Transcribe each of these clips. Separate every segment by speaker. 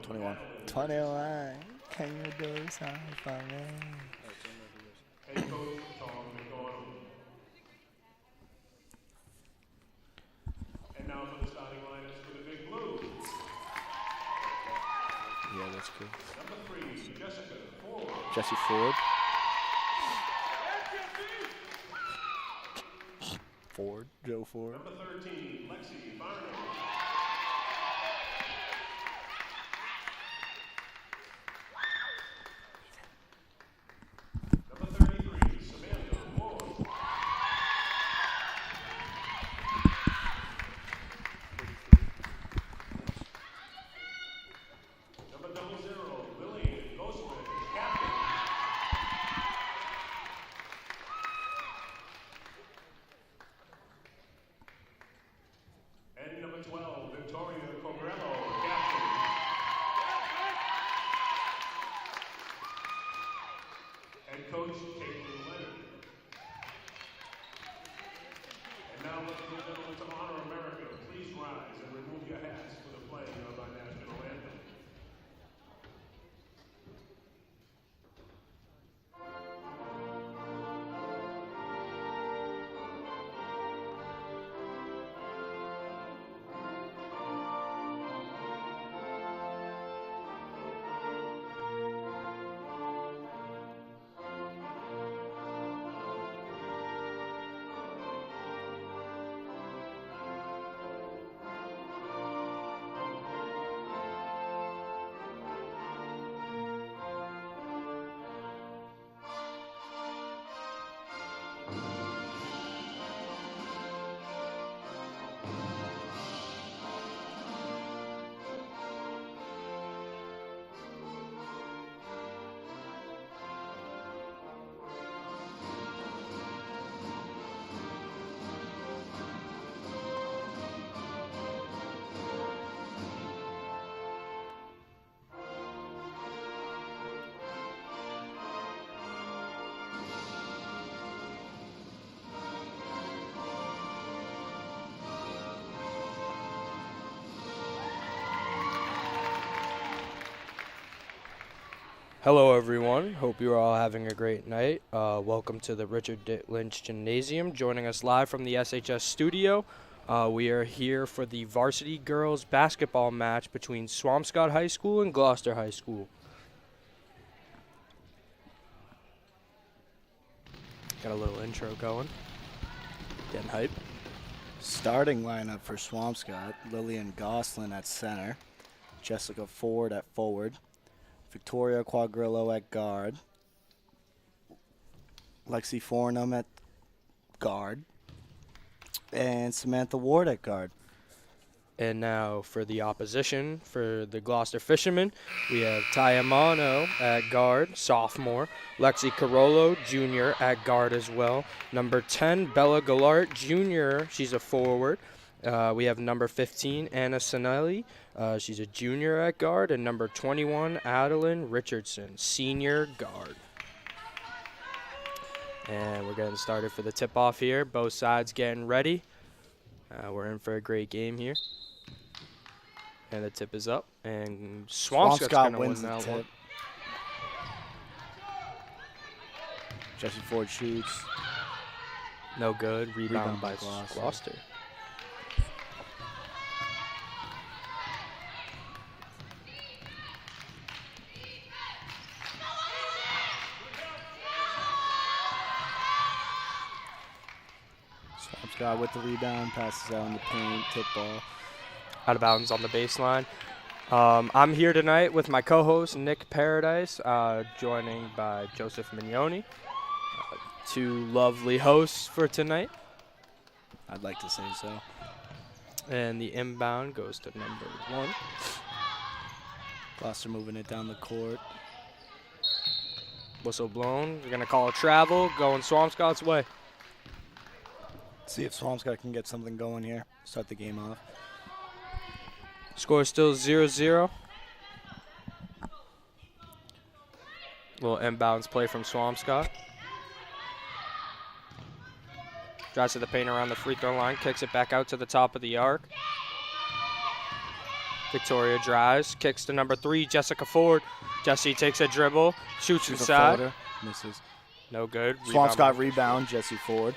Speaker 1: 21.
Speaker 2: 21. Can you do something for me?
Speaker 3: And now for the starting lineups for the Big Blue.
Speaker 1: Yeah, that's good.
Speaker 3: Number 3, Jessica Ford.
Speaker 1: Jesse Ford. Ford. Joe Ford.
Speaker 3: Number 13, Lexi Barnum. Number 33, Samantha Moore. Number 00, Lillian Gosman, captain. And number 12, Victoria Cobrello, captain. And coach Caitlin Leonard. And now, ladies and gentlemen, to honor America, please rise and remove your hats for the playing of our national anthem.
Speaker 4: Hello everyone, hope you're all having a great night. Welcome to the Richard Lynch Gymnasium. Joining us live from the SHS studio, we are here for the varsity girls basketball match between Swampscott High School and Gloucester High School. Got a little intro going, getting hype.
Speaker 2: Starting lineup for Swampscott: Lillian Goslin at center, Jessica Ford at forward, Victoria Quadrillo at guard, Lexi Fornham at guard, and Samantha Ward at guard.
Speaker 4: And now for the opposition, for the Gloucester Fishermen, we have Taya Mono at guard, sophomore. Lexi Carollo, junior, at guard as well. Number 10, Bella Gallart, junior. She's a forward. We have number 15, Anna Sinelli. She's a junior at guard. And number 21, Adeline Richardson, senior guard. And we're getting started for the tip-off here. Both sides getting ready. We're in for a great game here. And the tip is up. And Swampscott's going to win that one.
Speaker 2: Jesse Ford shoots.
Speaker 4: No good. Rebound by Gloucester.
Speaker 2: Swampscott with the rebound, passes out in the paint, tip ball.
Speaker 4: Out of bounds on the baseline. I'm here tonight with my co-host, Nick Paradise, joining by Joseph Mignoni. Two lovely hosts for tonight.
Speaker 2: I'd like to say so.
Speaker 4: And the inbound goes to number 1.
Speaker 2: Gloucester moving it down the court.
Speaker 4: Whistle blown. We're going to call a travel, going Swampscott's way.
Speaker 2: See if Swampscott can get something going here. Start the game off.
Speaker 4: Score still 0-0. Little inbounds play from Swampscott. Drives to the paint around the free throw line, kicks it back out to the top of the arc. Victoria drives, kicks to number 3, Jessica Ford. Jessie takes a dribble, shoots
Speaker 2: She's a
Speaker 4: inside.
Speaker 2: floater. Misses.
Speaker 4: No good.
Speaker 2: Swampscott rebound, Jesse Ford.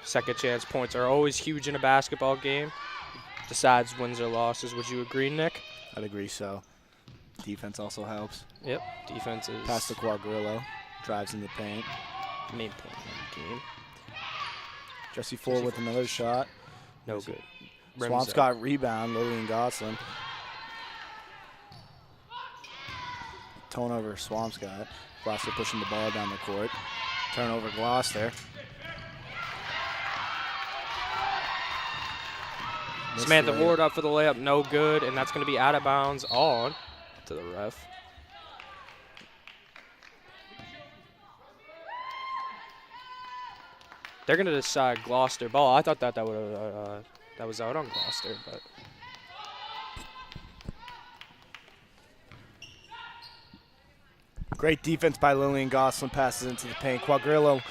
Speaker 4: Second chance points are always huge in a basketball game. Decides wins or losses. Would you agree, Nick?
Speaker 2: I'd agree so. Defense also helps.
Speaker 4: Yep. Defense is
Speaker 2: Pass to Quadrillo. Drives in the paint.
Speaker 4: main point of the game.
Speaker 2: Jesse Ford with another shot.
Speaker 4: No good. Rims
Speaker 2: Swampscott rebound, Lillian Gosselin. Turnover Swampscott. Gloucester pushing the ball down the court. Turnover Gloucester.
Speaker 4: Samantha Ward up for the layup, no good, and that's going to be out of bounds on to the ref. They're going to decide Gloucester ball. I thought that was out on Gloucester, but
Speaker 2: Great defense by Lillian Gosselin. Passes into the paint. Quadrillo.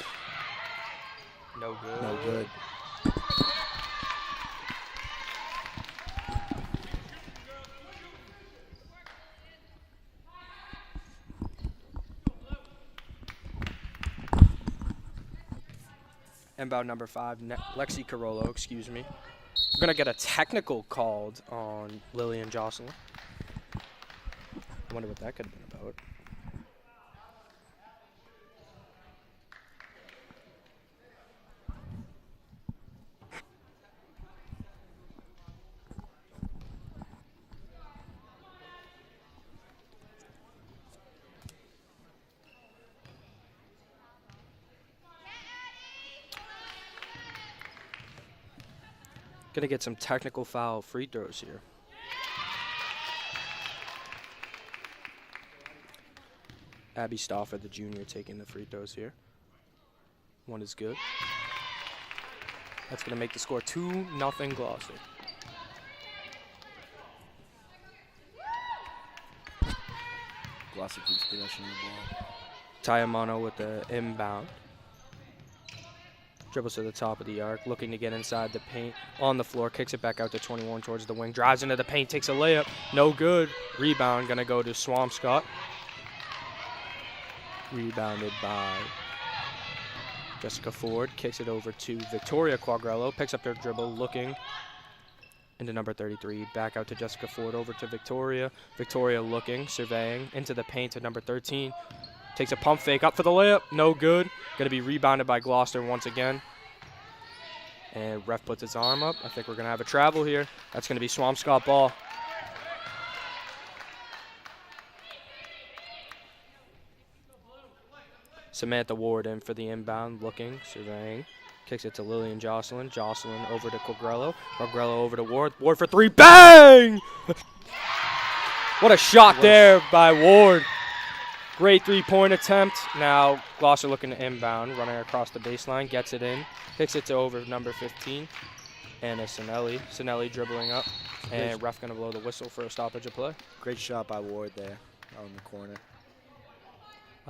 Speaker 4: no good.
Speaker 2: No good.
Speaker 4: Inbound number 5, Lexi Carollo, excuse me. We're going to get a technical called on Lillian Jocelyn. I wonder what that could have been about. Gonna get some technical foul free throws here. Abby Stauffer, the junior, taking the free throws here. One is good. That's gonna make the score 2-0 Gloucester.
Speaker 2: Gloucester keeps possession of the ball.
Speaker 4: Tayamano with the inbound. Dribbles to the top of the arc, looking to get inside the paint. On the floor, kicks it back out to 21 towards the wing. Drives into the paint, takes a layup. No good. Rebound going to go to Swampscott. Rebounded by Jessica Ford. Kicks it over to Victoria Quadrillo. Picks up their dribble, looking into number 33. Back out to Jessica Ford, over to Victoria. Victoria looking, surveying, into the paint to number 13. Takes a pump fake, up for the layup, no good. Going to be rebounded by Gloucester once again. And ref puts his arm up. I think we're going to have a travel here. That's going to be Swampscott ball. Samantha Ward in for the inbound, looking, surveying. Kicks it to Lillian Jocelyn. Jocelyn over to Quadrillo. Quadrillo over to Ward. Ward for 3, bang! What a shot there by Ward. Great three-point attempt. Now Gloucester looking to inbound, running across the baseline, gets it in, kicks it to over number 15, Anna Sinelli. Sinelli dribbling up, and ref going to blow the whistle for a stoppage of play.
Speaker 2: Great shot by Ward there out in the corner.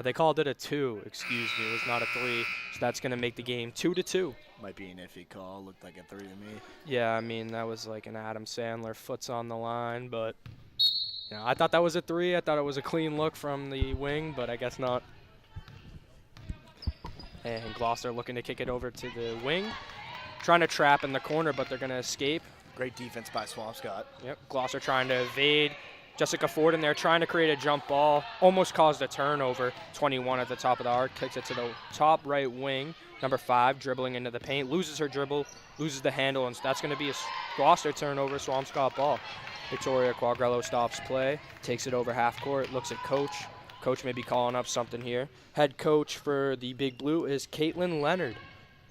Speaker 4: They called it a 2, excuse me. It was not a 3, so that's going to make the game 2-2.
Speaker 2: Might be an iffy call. Looked like a 3 to me.
Speaker 4: Yeah, I mean, that was like an Adam Sandler, foot's on the line, but you know, I thought that was a 3. I thought it was a clean look from the wing, but I guess not. And Gloucester looking to kick it over to the wing. Trying to trap in the corner, but they're going to escape.
Speaker 2: Great defense by Swampscott.
Speaker 4: Yep, Gloucester trying to evade. Jessica Ford in there trying to create a jump ball. Almost caused a turnover. 21 at the top of the arc. Kicks it to the top right wing. Number 5 dribbling into the paint. Loses her dribble. Loses the handle. And that's going to be a Gloucester turnover. Swampscott ball. Victoria Quadrillo stops play. Takes it over half court. Looks at coach. Coach may be calling up something here. Head coach for the Big Blue is Caitlin Leonard.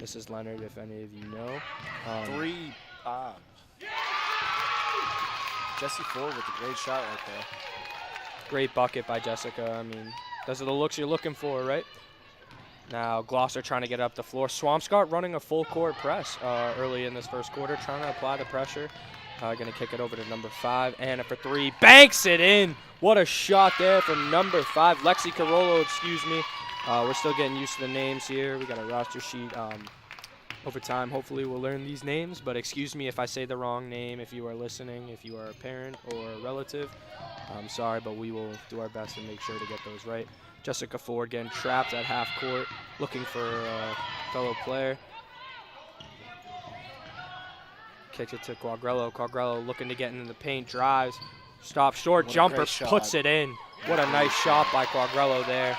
Speaker 4: Mrs. Leonard, if any of you know.
Speaker 2: 3. Jesse Ford with a great shot right there.
Speaker 4: Great bucket by Jessica. I mean, those are the looks you're looking for, right? Now Gloucester trying to get up the floor. Swampscott running a full court press early in this first quarter, trying to apply the pressure. Going to kick it over to number 5. Anna for 3. Banks it in. What a shot there from number 5. Lexi Carollo, excuse me. We're still getting used to the names here. We got a roster sheet. over time, hopefully we'll learn these names, but excuse me if I say the wrong name. If you are listening, if you are a parent or a relative, I'm sorry, but we will do our best to make sure to get those right. Jessica Ford getting trapped at half court, looking for a fellow player. Kicks it to Quagliarello. Quagliarello looking to get into the paint, drives, stops short, jumper, puts it in. What a nice shot by Quagliarello there.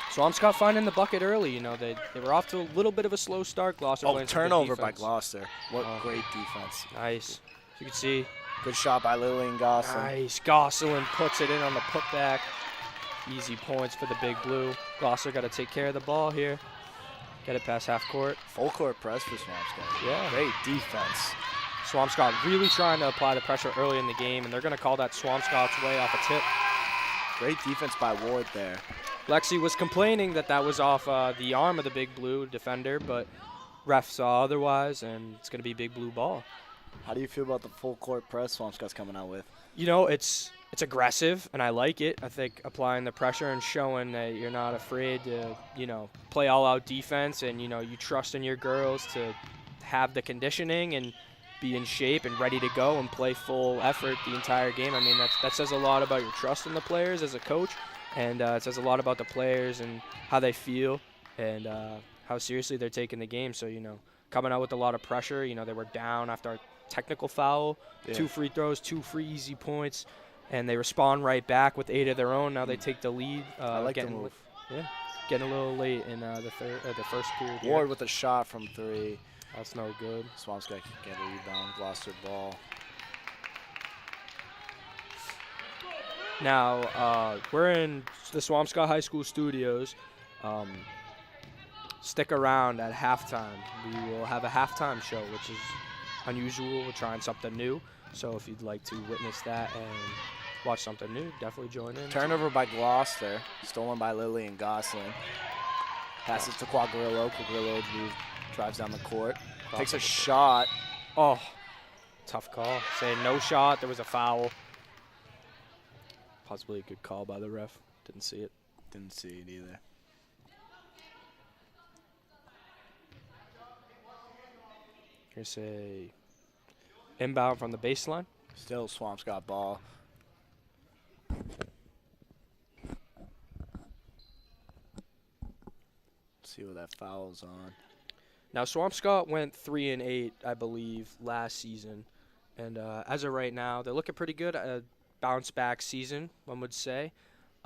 Speaker 4: Swampscott finding the bucket early. You know, they were off to a little bit of a slow start. Gloucester playing some good
Speaker 2: turnover by
Speaker 4: defense.
Speaker 2: Gloucester. What great defense.
Speaker 4: Nice. You can see.
Speaker 2: Good shot by Lillian Gosselin.
Speaker 4: Nice. Gosselin puts it in on the putback. Easy points for the Big Blue. Gloucester got to take care of the ball here. Get it past half court.
Speaker 2: Full court press for Swampscott.
Speaker 4: Yeah.
Speaker 2: Great defense.
Speaker 4: Swampscott really trying to apply the pressure early in the game, and they're going to call that Swampscott's way off a tip.
Speaker 2: Great defense by Ward there.
Speaker 4: Lexi was complaining that that was off the arm of the Big Blue defender, but ref saw otherwise, and it's going to be Big Blue ball.
Speaker 2: How do you feel about the full court press Swampscott's coming out with?
Speaker 4: You know, it's aggressive, and I like it. I think applying the pressure and showing that you're not afraid to, you know, play all-out defense, and, you know, you trust in your girls to have the conditioning and be in shape and ready to go and play full effort the entire game. I mean, that says a lot about your trust in the players as a coach, and it says a lot about the players and how they feel and how seriously they're taking the game. So, you know, coming out with a lot of pressure, you know, they were down after a technical foul, 2 free throws, 2 free easy points, and they respond right back with 8 of their own. Now they take the lead.
Speaker 2: I like the move.
Speaker 4: Getting a little late in the first period.
Speaker 2: Ward with a shot from 3.
Speaker 4: That's no good.
Speaker 2: Swampscott can get a rebound. Gloucester ball.
Speaker 4: Now, we're in the Swampscott High School studios. Stick around at halftime. We will have a halftime show, which is unusual. We're trying something new. So if you'd like to witness that and watch something new, definitely join in.
Speaker 2: Turnover by Gloucester. Stolen by Lillian Gosselin. Passes to Quagliarello. Quagliarello drives down the court. Takes a shot.
Speaker 4: Oh, tough call. Saying no shot. There was a foul. Possibly a good call by the ref. Didn't see it.
Speaker 2: Didn't see it either.
Speaker 4: Here's a inbound from the baseline.
Speaker 2: Still Swampscott ball. See what that foul's on.
Speaker 4: Now, Swampscott went 3-8, I believe, last season. And as of right now, they're looking pretty good. A bounce-back season, one would say.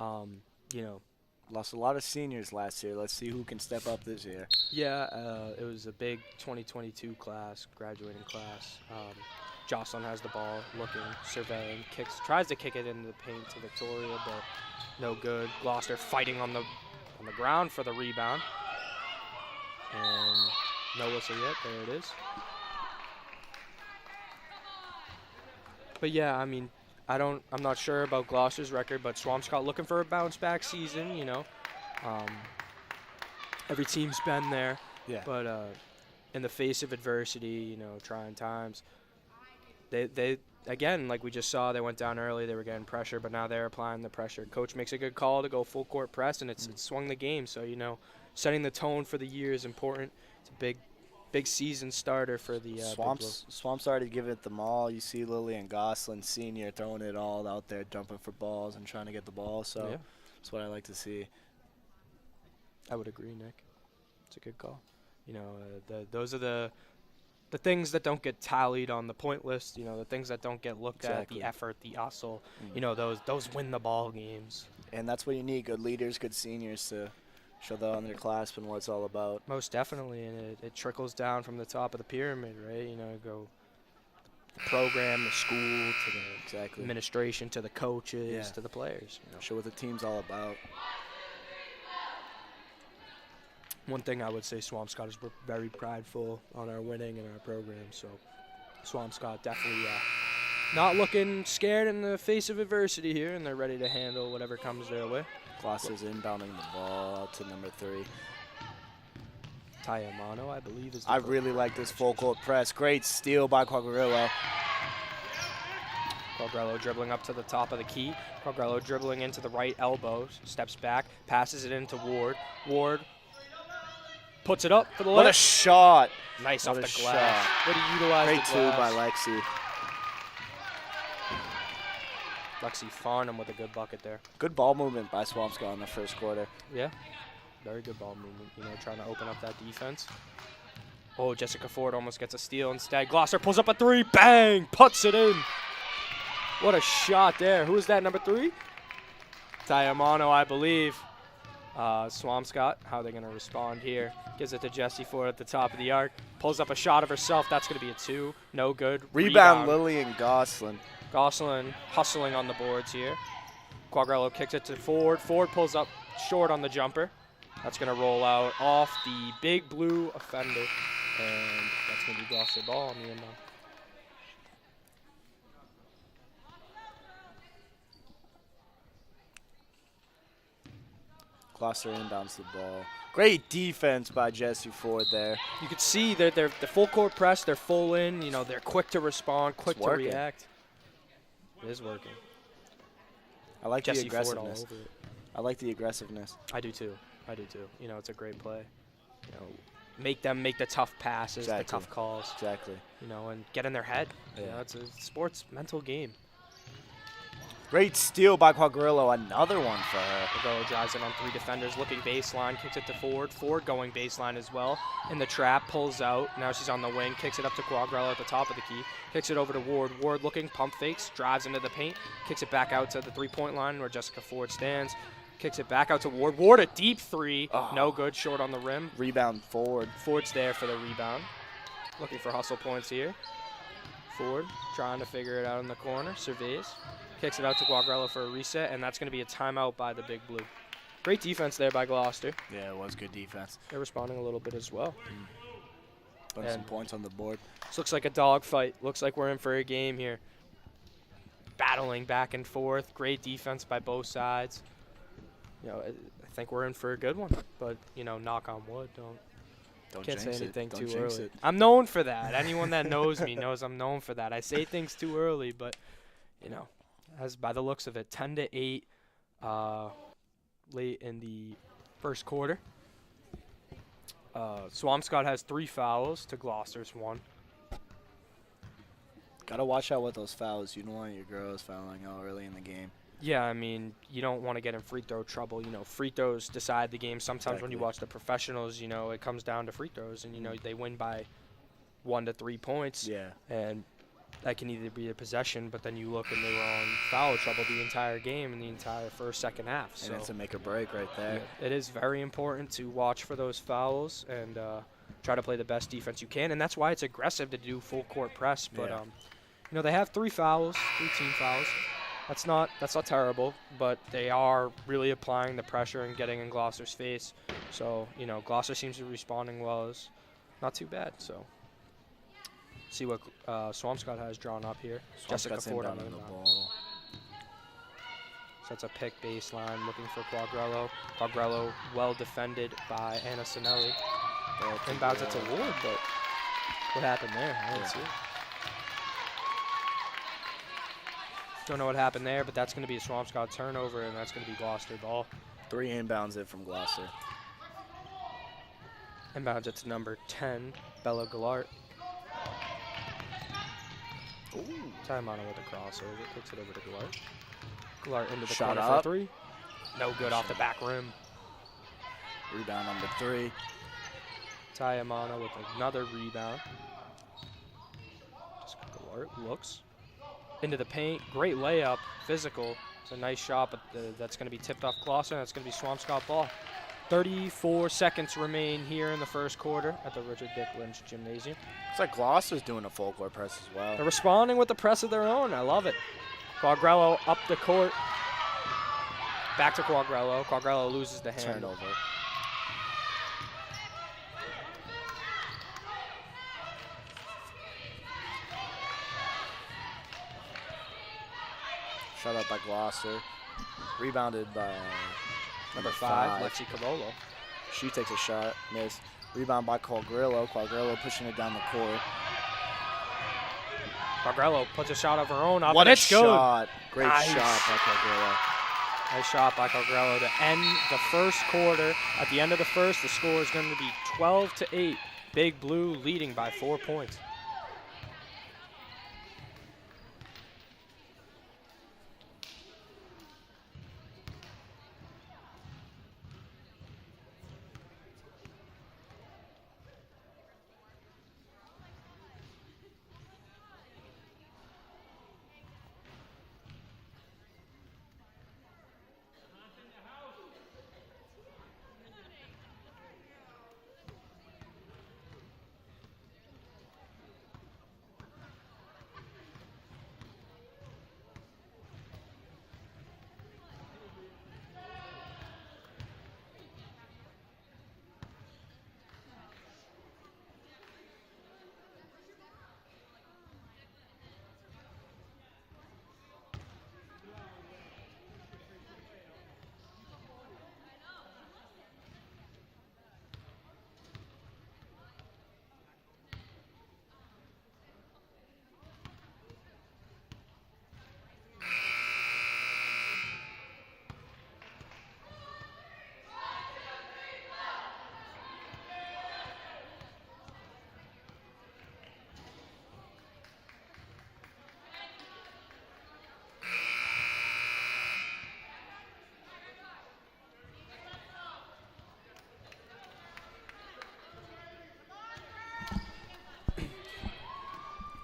Speaker 4: You know,
Speaker 2: lost a lot of seniors last year. Let's see who can step up this year.
Speaker 4: Yeah, it was a big 2022 class, graduating class. Jocelyn has the ball, looking, surveying, tries to kick it into the paint to Victoria, but no good. Gloucester fighting on the ground for the rebound. And no whistle yet. There it is. But yeah, I mean, I'm not sure about Gloucester's record, but Swampscott looking for a bounce-back season. You know, every team's been there.
Speaker 2: Yeah.
Speaker 4: But in the face of adversity, you know, trying times, they again, like we just saw, they went down early. They were getting pressure, but now they're applying the pressure. Coach makes a good call to go full court press, and it's swung the game. So, you know, setting the tone for the year is important. It's a big season starter for the
Speaker 2: Swamps already give it the all. You see Lillian Gosselin, senior, throwing it all out there, jumping for balls and trying to get the ball. So that's what I like to see.
Speaker 4: I would agree, Nick. It's a good call. You know, those are the things that don't get tallied on the point list. You know, the things that don't get looked at, the effort, the hustle. You know, those win the ball games.
Speaker 2: And that's what you need: good leaders, good seniors to show the underclassmen what it's all about.
Speaker 4: Most definitely, and it trickles down from the top of the pyramid, right? You know, go the program, the school, to the administration, to the coaches, to the players. You know.
Speaker 2: Show what the team's all about.
Speaker 4: One thing I would say, Swampscott, is we're very prideful on our winning and our program. So Swampscott definitely not looking scared in the face of adversity here, and they're ready to handle whatever comes their way.
Speaker 2: Gloucester's inbounding the ball out to number 3.
Speaker 4: Tayamano, I believe, is the
Speaker 2: I really like this full court press. Great steal by Quagliarello.
Speaker 4: Quagliarello dribbling up to the top of the key. Quagliarello dribbling into the right elbow, steps back, passes it into Ward. Ward Puts it up for the
Speaker 2: What a
Speaker 4: layup.
Speaker 2: shot.
Speaker 4: Nice
Speaker 2: What
Speaker 4: off
Speaker 2: a
Speaker 4: the glass.
Speaker 2: shot.
Speaker 4: Way to utilize
Speaker 2: Great
Speaker 4: the
Speaker 2: two by
Speaker 4: glass.
Speaker 2: Lexi.
Speaker 4: Lexi Farnham with a good bucket there.
Speaker 2: Good ball movement by Swampscott in the first quarter.
Speaker 4: Yeah, very good ball movement. You know, trying to open up that defense. Oh, Jessica Ford almost gets a steal instead. Gloucester pulls up a three. Bang! Puts it in. What a shot there. Who is that, number 3? Tayamano, I believe. Swampscott, how they're going to respond here. Gives it to Jessie Ford at the top of the arc. Pulls up a shot of herself. That's going to be a 2. No good.
Speaker 2: Rebound Lillian Goslin.
Speaker 4: Goslin hustling on the boards here. Quagliarello kicks it to Ford. Ford pulls up short on the jumper. That's going to roll out off the big blue offender. And that's going to be Gloucester ball on the inbound.
Speaker 2: Gloucester inbounds the ball. Great defense by Jessie Ford there.
Speaker 4: You could see that they're the full court press. They're full in. You know, they're quick to respond, quick to
Speaker 2: working.
Speaker 4: react. It is working.
Speaker 2: I like the
Speaker 4: Jessie Ford all
Speaker 2: aggressiveness.
Speaker 4: over it.
Speaker 2: I like the aggressiveness.
Speaker 4: I do too. I do too. You know, it's a great play. You know, make them make the tough passes,
Speaker 2: Exactly.
Speaker 4: the tough calls.
Speaker 2: Exactly.
Speaker 4: You know, and get in their head. You
Speaker 2: Yeah.
Speaker 4: know, it's a sports mental game.
Speaker 2: Great steal by Quagliarello. Another one for her.
Speaker 4: Quagliarello drives it on 3 defenders, looking baseline, kicks it to Ford. Ford going baseline as well. In the trap, pulls out. Now she's on the wing, kicks it up to Quagliarello at the top of the key. Kicks it over to Ward. Ward looking, pump fakes, drives into the paint, kicks it back out to the 3-point line where Jessica Ford stands. Kicks it back out to Ward. Ward a deep 3.
Speaker 2: Oh.
Speaker 4: No good, short on the rim.
Speaker 2: Rebound Ford.
Speaker 4: Ford's there for the rebound. Looking for hustle points here. Ford trying to figure it out in the corner. Surveys. Kicks it out to Quagliarello for a reset, and that's going to be a timeout by the Big Blue. Great defense there by Gloucester.
Speaker 2: Yeah, it was good defense.
Speaker 4: They're responding a little bit as well.
Speaker 2: Putting some
Speaker 4: And-
Speaker 2: points on the board.
Speaker 4: This looks like a dogfight. Looks like we're in for a game here. Battling back and forth. Great defense by both sides. You know, I think we're in for a good one. But, you know, knock on wood.
Speaker 2: Don't
Speaker 4: Can't say
Speaker 2: jinx it.
Speaker 4: anything
Speaker 2: Don't
Speaker 4: too
Speaker 2: jinx
Speaker 4: early.
Speaker 2: it.
Speaker 4: I'm known for that. Anyone that knows me knows I'm known for that. I say things too early, but, you know, as by the looks of it, 10-8 late in the first quarter. Swampscott has 3 fouls to Gloucester's 1.
Speaker 2: Gotta watch out with those fouls. You don't want your girls fouling out early in the game.
Speaker 4: Yeah, I mean, you don't want to get in free throw trouble. You know, free throws decide the game. Sometimes when you
Speaker 2: Exactly.
Speaker 4: watch the professionals, you know, it comes down to free throws, and, you know, they win by 1 to 3 points.
Speaker 2: Yeah.
Speaker 4: And that can either be a possession, but then you look and they were on foul trouble the entire game in the entire first, second half.
Speaker 2: And it's a make or break right there.
Speaker 4: Yeah, it is very important to watch for those fouls and try to play the best defense you can. And that's why it's aggressive to do full court press. But,
Speaker 2: Yeah.
Speaker 4: you know, they have 3 fouls, 3 team fouls. That's not terrible, but they are really applying the pressure and getting in Gloucester's face. So, you know, Gloucester seems to be responding well. Is not too bad. So, see what Swampscott has drawn up here. Jessica
Speaker 2: Swampscott's
Speaker 4: Ford on
Speaker 2: inbound
Speaker 4: the
Speaker 2: on the
Speaker 4: inbound.
Speaker 2: ball.
Speaker 4: So that's a pick baseline, looking for Quagliarello. Quagliarello well defended by Anna Sinelli. Inbounds it to Ward, but what happened there? I didn't see it. Don't know what happened there, but that's going to be a Swampscott turnover, and that's going to be Gloucester ball.
Speaker 2: 3 inbounds it from Gloucester.
Speaker 4: Inbounds it to number 10, Bella Gallart. Tayamano with a crossover, kicks it over to Gallart. Gallart into the
Speaker 2: Shot
Speaker 4: corner
Speaker 2: up.
Speaker 4: for 3. No good off the back rim.
Speaker 2: Rebound number 3.
Speaker 4: Tayamano with another rebound. Just Gallart looks into the paint. Great layup, physical. It's a nice shot, but that's going to be tipped off Gloucester, and that's going to be Swampscott ball. 34 seconds remain here in the first quarter at the Richard Dick Lynch Gymnasium.
Speaker 2: It's like Gloucester's doing a full court press as well.
Speaker 4: They're responding with the press of their own. I love it. Quagliarello up the court. Back to Quagliarello. Quagliarello loses the hand.
Speaker 2: Turnover. Shut up by Gloucester. Rebounded by
Speaker 4: Number 5, Lexi Carollo.
Speaker 2: She takes a shot, miss. Rebound by Quagliarello. Quagliarello pushing it down the court.
Speaker 4: Quagliarello puts a shot of her own up,
Speaker 2: What
Speaker 4: and
Speaker 2: a
Speaker 4: it's good.
Speaker 2: shot. Great
Speaker 4: Nice.
Speaker 2: shot by Quagliarello.
Speaker 4: Nice shot by Cogrello to end the first quarter. At the end of the first, the score is going to be 12-8. Big Blue leading by 4 points.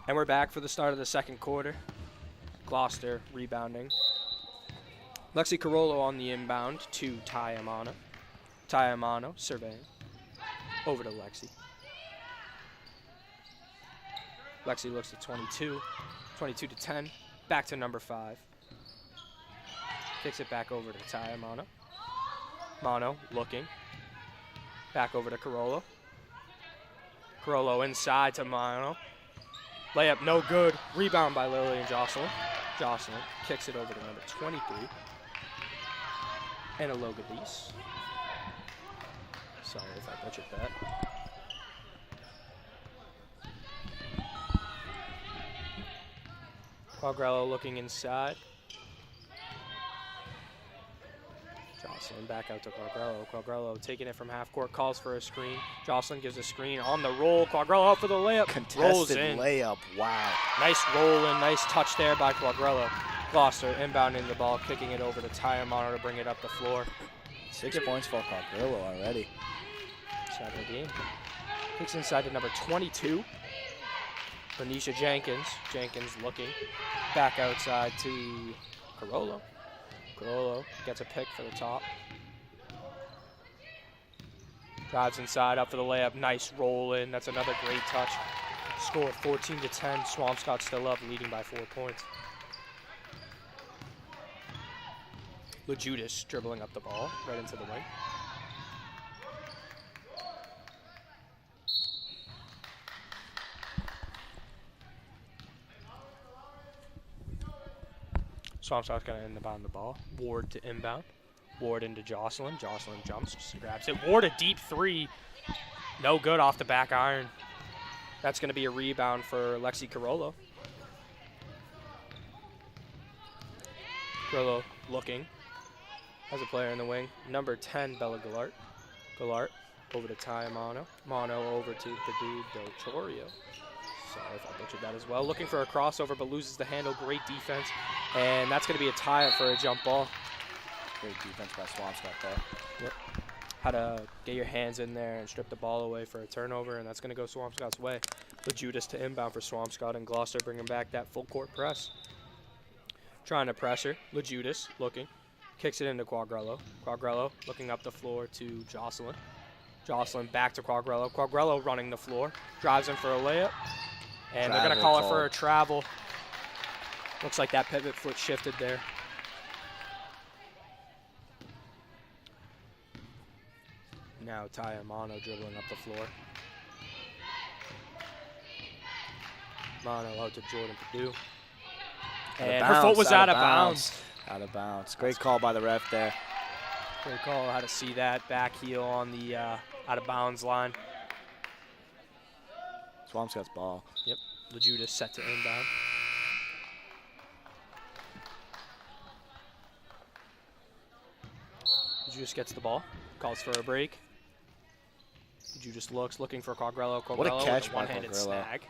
Speaker 4: And we're back for the start of the second quarter. Gloucester rebounding. Lexi Carollo on the inbound to Ty Amano. Ty Amano surveying. Over to Lexi. Lexi looks at 22. 22 to 10. Back to number 5. Kicks it back over to Ty Amano. Mano looking. Back over to Carollo. Carollo inside to Mano. Layup no good. Rebound by Lillian Jocelyn. Jocelyn kicks it over to number 23. And a Logadis. Sorry if I butchered that. Quagrello looking inside. Jocelyn back out to Quagrello. Quagrello taking it from half court, calls for a screen. Jocelyn gives a screen on the roll. Quagrello up for the layup.
Speaker 2: Contested layup, wow.
Speaker 4: Nice roll and nice touch there by Quagrello. Gloucester inbounding the ball, kicking it over to Ty Amano to bring it up the floor.
Speaker 2: 6 points for Quagrello already.
Speaker 4: Side of the game. Kicks inside to number 22. Lanisha Jenkins. Jenkins looking. Back outside to Carollo. Carollo gets a pick for the top. Drives inside, up for the layup. Nice roll in. That's another great touch. Score 14 to 10. Swampscott still up, leading by 4 points. LeJudas dribbling up the ball right into the wing. Swampscott's going to inbound the ball. Ward to inbound. Ward into Jocelyn. Jocelyn jumps, just grabs it. Ward a deep 3. No good off the back iron. That's going to be a rebound for Lexi Carollo. Carollo looking. Has a player in the wing. Number 10, Bella Gallart. Gallart over to Ty Mano. Mano over to Padu Del Chorio. Sorry if I butchered that as well. Looking for a crossover, but loses the handle. Great defense. And that's going to be a tie-up for a jump ball.
Speaker 2: Great defense by Swampscott there.
Speaker 4: Yep. How to get your hands in there and strip the ball away for a turnover, and that's going to go Swampscott's way. LeJudas to inbound for Swampscott, and Gloucester bringing back that full-court press. Trying to pressure. LeJudas looking. Kicks it into Quagrello. Quagrello looking up the floor to Jocelyn. Jocelyn back to Quagrello. Quagrello running the floor. Drives in for a layup. And they're going to call it for a travel. Looks like that pivot foot shifted there. Now Ty Mano dribbling up the floor. Mano out to Jordan Padu. And her foot was out of bounds.
Speaker 2: Out of bounds. Great call by the ref there.
Speaker 4: Great call. How to see that back heel on the out of bounds line.
Speaker 2: Swampscott's ball.
Speaker 4: Yep. LeJudas set to inbound. Juju just gets the ball, calls for a break. Juju just looking for Quagliarello.
Speaker 2: What a catch
Speaker 4: with a
Speaker 2: by
Speaker 4: one-handed
Speaker 2: Quagliarello.
Speaker 4: snag.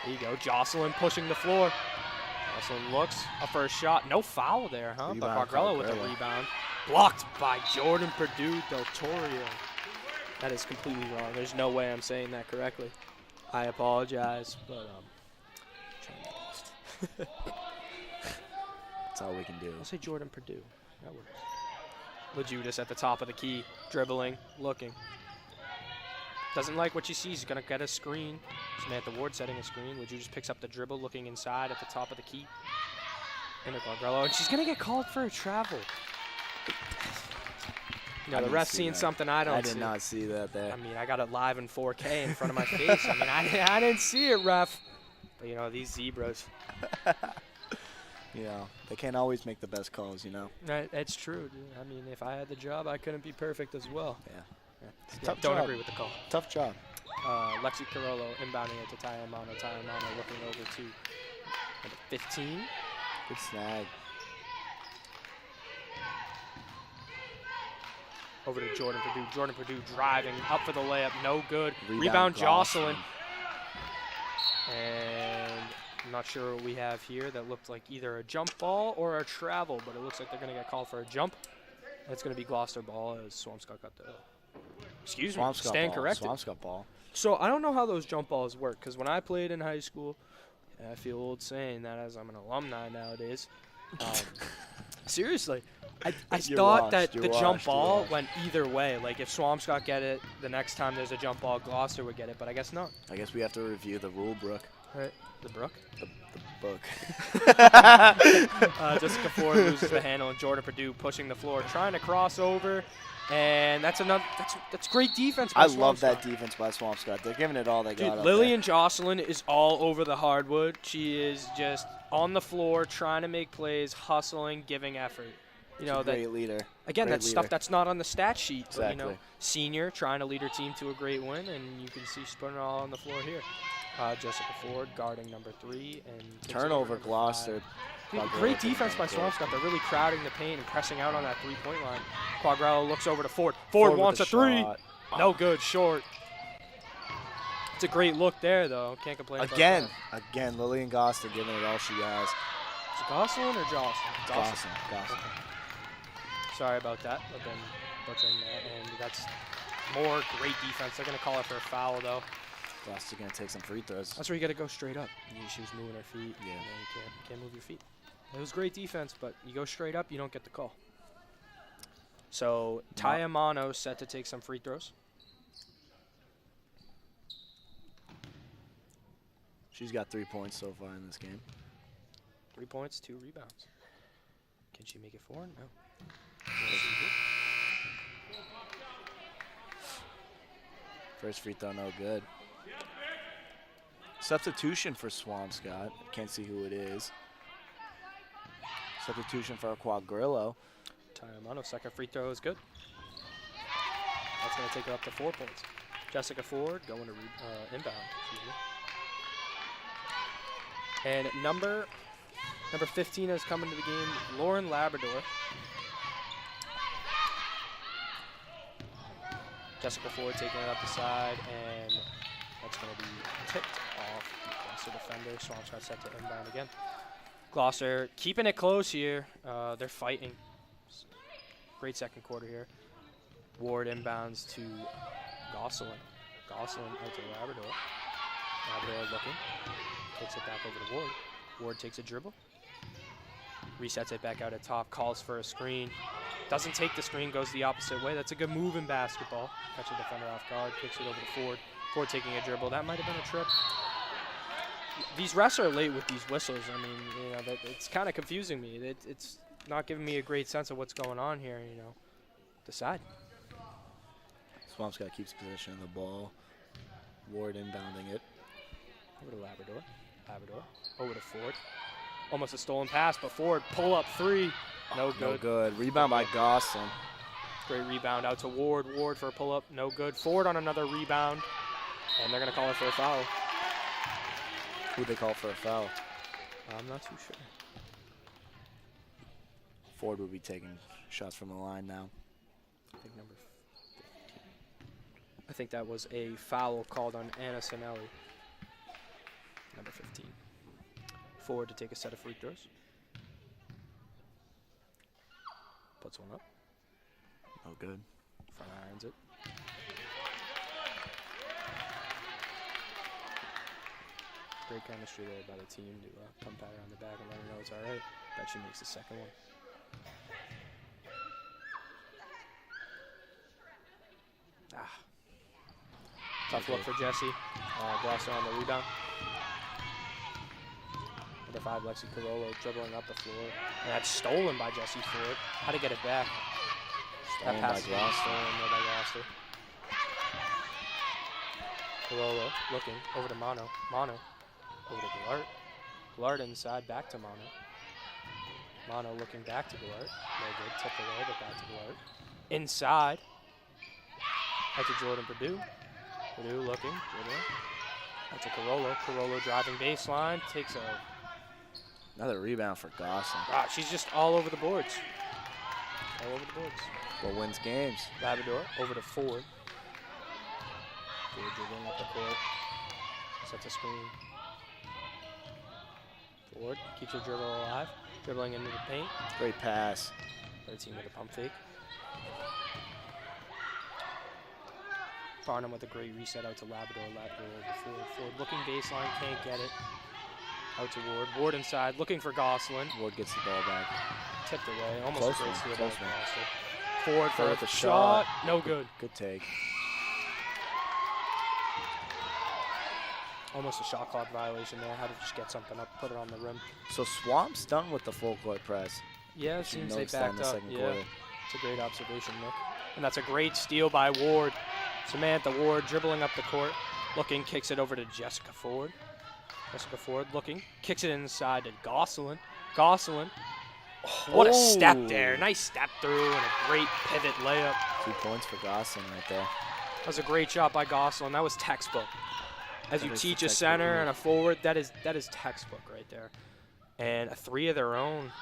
Speaker 4: There you go. Jocelyn pushing the floor. Jocelyn looks, a first shot. No foul there, huh? But
Speaker 2: Rebound,
Speaker 4: Quagliarello with the
Speaker 2: Quagliarello.
Speaker 4: rebound. Blocked by Jordan Purdue Del Torio. That is completely wrong. There's no way I'm saying that correctly. I apologize, but trying my best.
Speaker 2: That's all we can do.
Speaker 4: I'll say Jordan Purdue. That works. LeJudas at the top of the key, dribbling, looking. Doesn't like what she sees. He's going to get a screen. Samantha Ward setting a screen. LeJudas picks up the dribble, looking inside at the top of the key. Into Quagliarello, and she's going to get called for a travel. You know, the ref's seeing something I don't see.
Speaker 2: I did not see that there.
Speaker 4: I mean, I got it live in 4K in front of my face. I mean, I didn't see it, ref. But, you know, these zebras.
Speaker 2: You know, they can't always make the best calls, you know.
Speaker 4: It's true, dude. I mean, if I had the job, I couldn't be perfect as well.
Speaker 2: Yeah.
Speaker 4: Don't
Speaker 2: job.
Speaker 4: agree with the call.
Speaker 2: Tough job.
Speaker 4: Lexi Carollo inbounding it to Tayamano. Tayamano looking over to number 15.
Speaker 2: Good snag.
Speaker 4: Over to Jordan Purdue. Jordan Purdue driving up for the layup. No good.
Speaker 2: Rebound
Speaker 4: Jocelyn. And I'm not sure what we have here. That looked like either a jump ball or a travel, but it looks like they're going to get called for a jump. It's going to be Gloucester ball as Swampscott got the... Excuse me, stand corrected.
Speaker 2: Swampscott ball.
Speaker 4: So I don't know how those jump balls work, because when I played in high school, and I feel old saying that as I'm an alumni nowadays, seriously, I thought that the jump ball went either way. Like if Swampscott get it, the next time there's a jump ball, Gloucester would get it, but I guess not.
Speaker 2: I guess we have to review the rule book.
Speaker 4: Right. The Brook?
Speaker 2: The book.
Speaker 4: Jessica Ford loses the handle, and Jordan Purdue pushing the floor, trying to cross over. And that's great defense by Swampscott.
Speaker 2: love that defense by Swampscott. They're giving it all they got.
Speaker 4: Lillian Jocelyn is all over the hardwood. She is just on the floor, trying to make plays, hustling, giving effort. You know,
Speaker 2: great leader.
Speaker 4: Again, that's stuff that's not on the stat sheet.
Speaker 2: Exactly.
Speaker 4: But, you know, senior trying to lead her team to a great win, and you can see she's putting it all on the floor here. Jessica Ford guarding number 3 and
Speaker 2: turnover Gloucester.
Speaker 4: Great defense by Swampscott. They're really crowding the paint and pressing out on that three-point line. Quagliarello looks over to Ford. Ford wants a three. No good, short. It's a great look there, though. Can't complain about that.
Speaker 2: Again, Lillian Gloucester giving it all she has.
Speaker 4: Is it Gosselin or Jocelyn?
Speaker 2: Gosselin.
Speaker 4: Okay. Sorry about that. I've been butchering that, and that's more great defense. They're going to call it for a foul, though.
Speaker 2: Gloucester's going to take some free throws.
Speaker 4: That's where you got to go straight up. She was moving her feet.
Speaker 2: Yeah.
Speaker 4: You can't move your feet. It was great defense, but you go straight up, you don't get the call. So Tayamano set to take some free throws.
Speaker 2: She's got 3 points so far in this game.
Speaker 4: 3 points, 2 rebounds. Can she make it 4? No.
Speaker 2: First free throw, no good. Substitution for Swampscott. Can't see who it is. Substitution for Quagliarello.
Speaker 4: Tayamano, second free throw is good. That's going to take it up to 4 points. Jessica Ford going to inbound. And number 15 has come into the game, Lauren Labrador. Jessica Ford taking it up the side, and that's going to be tipped off the Gloucester defender. Swampscott set to inbound again. Gloucester keeping it close here. They're fighting. Great second quarter here. Ward inbounds to Gosselin. Gosselin out to Labrador. Labrador looking. Takes it back over to Ward. Ward takes a dribble. Resets it back out at top. Calls for a screen. Doesn't take the screen. Goes the opposite way. That's a good move in basketball. Catch a defender off guard. Kicks it over to Ford. Ford taking a dribble. That might have been a trip. These refs are late with these whistles. I mean, you know, it's kind of confusing me. It's not giving me a great sense of what's going on here, you know. Decide.
Speaker 2: Swampscott keeps possession of the ball. Ward inbounding it.
Speaker 4: Over to Labrador. Labrador. Over to Ford. Almost a stolen pass, but Ford pull up 3. No good.
Speaker 2: No good. Rebound by Gosselin.
Speaker 4: Great rebound out to Ward. Ward for a pull up. No good. Ford on another rebound. And they're going to call it for a foul.
Speaker 2: Who'd they call for a foul?
Speaker 4: I'm not too sure.
Speaker 2: Ford will be taking shots from the line now.
Speaker 4: think number 15. I think that was a foul called on Anna Sinelli. Number 15. Forward to take a set of free throws. Puts one up.
Speaker 2: Oh, good.
Speaker 4: Front irons it. Great chemistry there by the team to pump pat her on the back and let her know it's all right. Bet she makes the second one. Tough look for Jesse. Gloucester on the rebound. Number 5, Lexi Carollo dribbling up the floor. And that's stolen by Jesse Ford. How to get it back?
Speaker 2: Stolen
Speaker 4: that
Speaker 2: by
Speaker 4: pass is
Speaker 2: Gloucester.
Speaker 4: stolen there by Gloucester. Carollo looking over to Mono. Mono over to Gulart. Gulart inside, back to Mono. Mono looking back to Gulart. No good, tipped away, but back to Gulart. Inside. Out to Jordan Purdue. Purdue looking, dribbling. Out to Carollo. Carollo driving baseline, takes a...
Speaker 2: Another rebound for Gosling.
Speaker 4: Wow, she's just all over the boards. All over the boards.
Speaker 2: What wins games?
Speaker 4: Labrador over to Ford. Ford dribbling up the court. Sets a screen. Ford keeps her dribble alive. Dribbling into the paint.
Speaker 2: Great pass.
Speaker 4: 13 with a pump fake. Farnham with a great reset out to Labrador. Labrador over to Ford. Ford looking baseline, can't get it. Out to Ward. Ward inside, looking for Gosselin.
Speaker 2: Ward gets the ball back.
Speaker 4: Tipped away. Almost
Speaker 2: Close
Speaker 4: a great
Speaker 2: one,
Speaker 4: steal by
Speaker 2: close one.
Speaker 4: Gloucester. Ford for
Speaker 2: With
Speaker 4: the
Speaker 2: the
Speaker 4: shot. No good.
Speaker 2: Good take.
Speaker 4: Almost a shot clock violation there. Had to just get something up, put it on the rim.
Speaker 2: So Swamp's done with the full court press.
Speaker 4: Yeah, it
Speaker 2: She
Speaker 4: seems they
Speaker 2: noticed that in
Speaker 4: backed
Speaker 2: the
Speaker 4: up.
Speaker 2: second
Speaker 4: Yeah,
Speaker 2: quarter.
Speaker 4: it's a great observation, Nick. And that's a great steal by Ward. Samantha Ward dribbling up the court, looking, kicks it over to Jessica Ford. Jessica Ford looking, kicks it inside to Gosselin. Gosselin, oh, what a step there. Nice step through and a great pivot layup.
Speaker 2: 2 points for Gosling right there.
Speaker 4: That was a great shot by Gosselin. That was textbook. As
Speaker 2: That
Speaker 4: you
Speaker 2: is
Speaker 4: teach
Speaker 2: the
Speaker 4: a
Speaker 2: textbook,
Speaker 4: center
Speaker 2: yeah.
Speaker 4: and a forward, that is textbook right there. And a 3 of their own.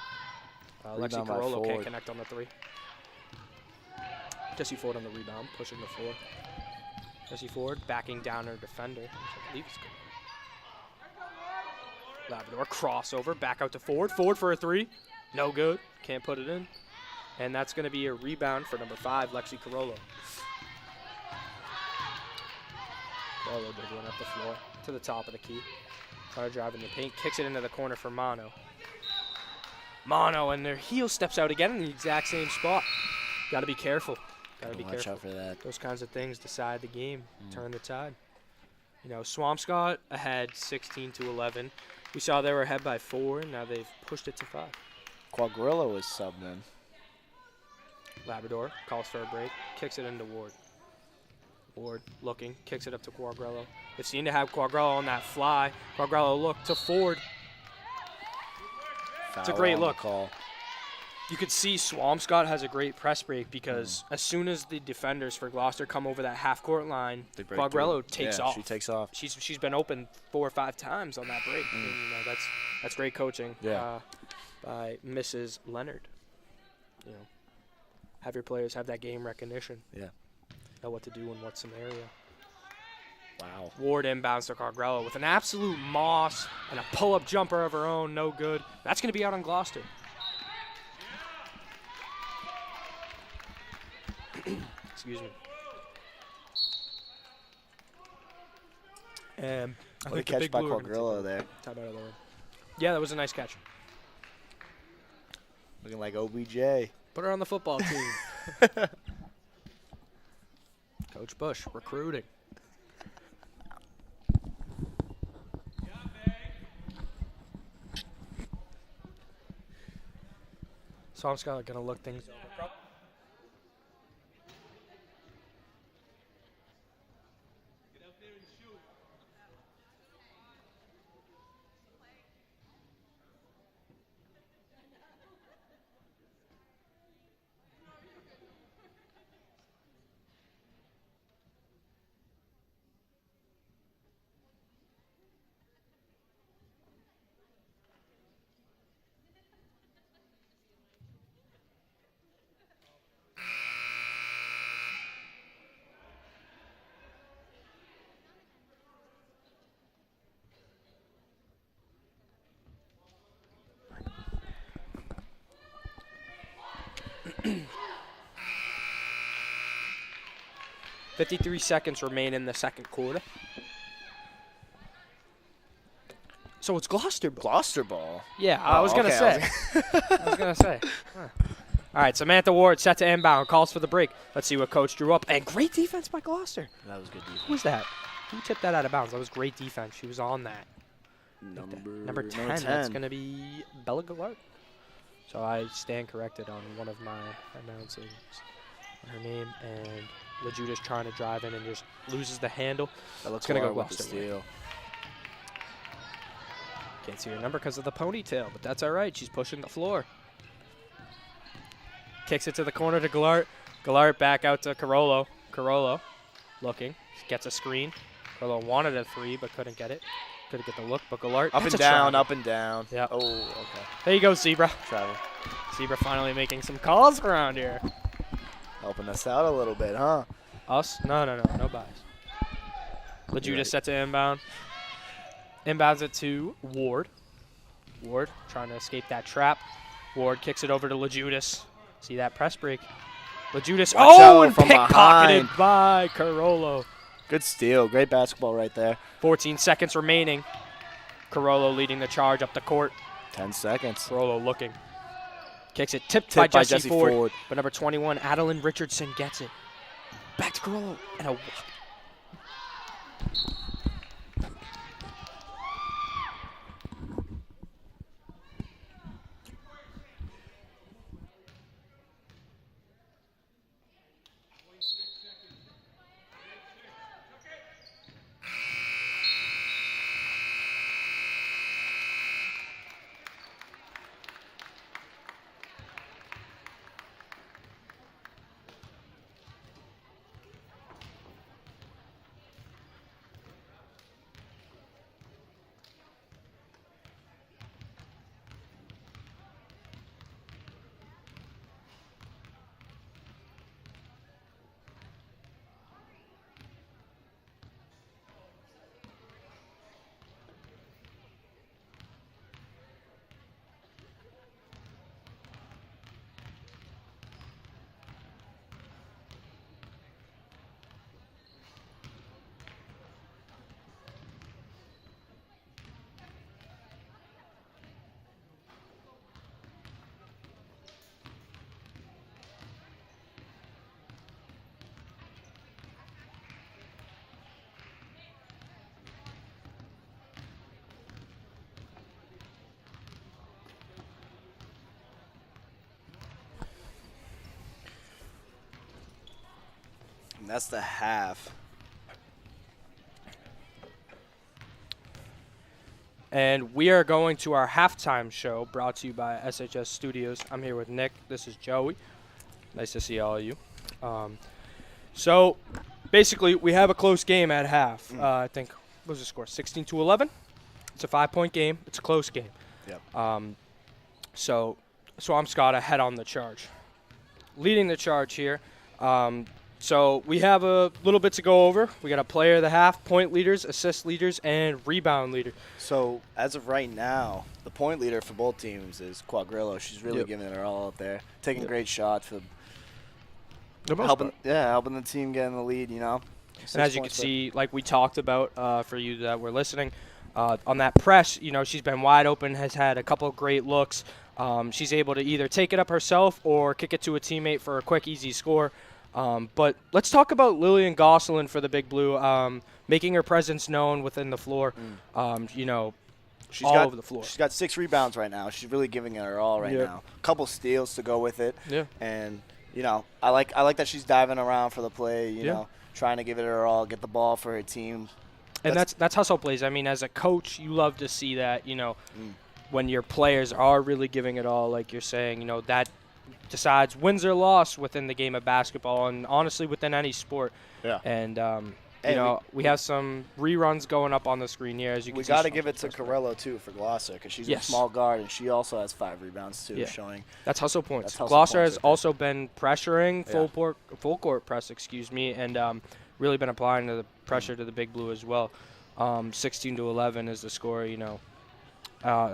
Speaker 4: Lexi
Speaker 2: Rebound by
Speaker 4: Carollo can't
Speaker 2: Ford.
Speaker 4: connect on the 3. Jesse Ford on the rebound, pushing the floor. Jesse Ford backing down her defender, which I believe is good. Labrador crossover, back out to Ford. Ford for a 3. No good. Can't put it in. And that's going to be a rebound for number 5, Lexi Carollo. Carollo dribbling up the floor to the top of the key. Trying to drive in the paint. Kicks it into the corner for Mono. Mono, and their heel steps out again in the exact same spot. Got to be careful. Got to be
Speaker 2: Watch
Speaker 4: careful.
Speaker 2: out for that.
Speaker 4: Those kinds of things decide the game, turn the tide. You know, Swampscott ahead 16-11. We saw they were ahead by 4, and now they've pushed it to 5.
Speaker 2: Quagrillo is subbed in.
Speaker 4: Labrador calls for a break, kicks it into Ward. Ward looking, kicks it up to Quagrillo. They seem to have Quagrillo on that fly. Quagrillo look to Ford. It's a
Speaker 2: Foul
Speaker 4: great
Speaker 2: on the
Speaker 4: look.
Speaker 2: Call.
Speaker 4: You could see Swampscott has a great press break because as soon as the defenders for Gloucester come over that half-court line,
Speaker 2: They break
Speaker 4: Quagrillo
Speaker 2: through.
Speaker 4: takes
Speaker 2: Yeah,
Speaker 4: off.
Speaker 2: She takes off.
Speaker 4: She's been open 4 or 5 times on that break. And, you know, that's great coaching by Mrs. Leonard. You know, have your players have that game recognition.
Speaker 2: Yeah.
Speaker 4: Know what to do in what scenario.
Speaker 2: Wow.
Speaker 4: Ward inbounds to Quagrillo with an absolute moss and a pull-up jumper of her own. No good. That's going to be out on Gloucester. Excuse me. And I
Speaker 2: What a
Speaker 4: think the
Speaker 2: catch
Speaker 4: Big
Speaker 2: by
Speaker 4: Blue are gonna take
Speaker 2: Quagrillo
Speaker 4: over.
Speaker 2: there.
Speaker 4: Time out of the room. Yeah, that was a nice catch.
Speaker 2: Looking like OBJ.
Speaker 4: Put her on the football team. Coach Bush, recruiting. Swampscott going to look things over. 53 seconds remain in the second quarter. So it's Gloucester ball.
Speaker 2: Gloucester ball.
Speaker 4: Yeah, I was going to
Speaker 2: okay,
Speaker 4: say. I was going to say. Huh. All right, Samantha Ward set to inbound, calls for the break. Let's see what Coach drew up. And great defense by Gloucester.
Speaker 2: That was good defense.
Speaker 4: Who was that? Who tipped that out of bounds? That was great defense. She was on that. Number 10. That's going to be Bella Gallard. So I stand corrected on one of my announcings. Her name, and LeJudas trying to drive in and just loses the handle.
Speaker 2: That looks
Speaker 4: going to go
Speaker 2: with the
Speaker 4: Gloucester.
Speaker 2: steal.
Speaker 4: Can't see her number because of the ponytail, but that's all right. She's pushing the floor. Kicks it to the corner to Gallart. Gallart back out to Carollo. Carollo looking. Gets a screen. Carollo wanted a three, but couldn't get it. Couldn't get the look, but Gallart.
Speaker 2: Up and down, up and down.
Speaker 4: Yeah.
Speaker 2: Oh, okay.
Speaker 4: There you go, Zebra.
Speaker 2: Travel.
Speaker 4: Zebra finally making some calls around here.
Speaker 2: Helping us out a little bit, huh?
Speaker 4: Us? No bias. LeJudas
Speaker 2: Right.
Speaker 4: set to inbound. Inbounds it to Ward. Ward trying to escape that trap. Ward kicks it over to LeJudas. See that press break. LeJudas.
Speaker 2: Watch out
Speaker 4: And
Speaker 2: from
Speaker 4: pickpocketed
Speaker 2: behind.
Speaker 4: by Carollo.
Speaker 2: Good steal. Great basketball right there.
Speaker 4: 14 seconds remaining. Carollo leading the charge up the court.
Speaker 2: 10 seconds.
Speaker 4: Carollo looking. Kicks it. Tipped by Jesse
Speaker 2: Ford.
Speaker 4: Ford. But number 21, Adeline Richardson gets it. Back to Carollo. And a
Speaker 2: And that's the half.
Speaker 4: And we are going to our halftime show brought to you by SHS Studios. I'm here with Nick. This is Joey. Nice to see all of you. So basically, we have a close game at half. I think, what was the score? 16-11? It's a 5-point game. It's a close game.
Speaker 2: Yep.
Speaker 4: So Swampscott ahead on the charge. Leading the charge here. So we have a little bit to go over. We got a player of the half, point leaders, assist leaders, and rebound leader.
Speaker 2: So as of right now, the point leader for both teams is Quadrillo. She's really giving it her all out there, taking great shots for helping the team get in the lead. You know.
Speaker 4: And as you can see, like we talked about for you that were listening, on that press, you know, she's been wide open, has had a couple of great looks. She's able to either take it up herself or kick it to a teammate for a quick, easy score. But let's talk about Lillian Gosselin for the Big Blue, making her presence known within the floor. You know,
Speaker 2: she's
Speaker 4: all
Speaker 2: got,
Speaker 4: over the floor.
Speaker 2: She's got 6 rebounds right now. She's really giving it her all right now. A couple steals to go with it.
Speaker 4: Yeah.
Speaker 2: And you know, I like that she's diving around for the play. You know, trying to give it her all, get the ball for her team.
Speaker 4: And that's hustle plays. I mean, as a coach, you love to see that. You know, when your players are really giving it all, like you're saying. You know, that decides wins or loss within the game of basketball, and honestly within any sport.
Speaker 2: Yeah.
Speaker 4: And you know, we have some reruns going up on the screen here, as you can see.
Speaker 2: We got to give it to Carello too for Gloucester, because she's a small guard and she also has 5 rebounds too, showing.
Speaker 4: That's hustle points.
Speaker 2: That's hustle
Speaker 4: Gloucester
Speaker 2: points
Speaker 4: has also been pressuring full court press, and really been applying to the pressure to the Big Blue as well. 16-11 is the score. You know,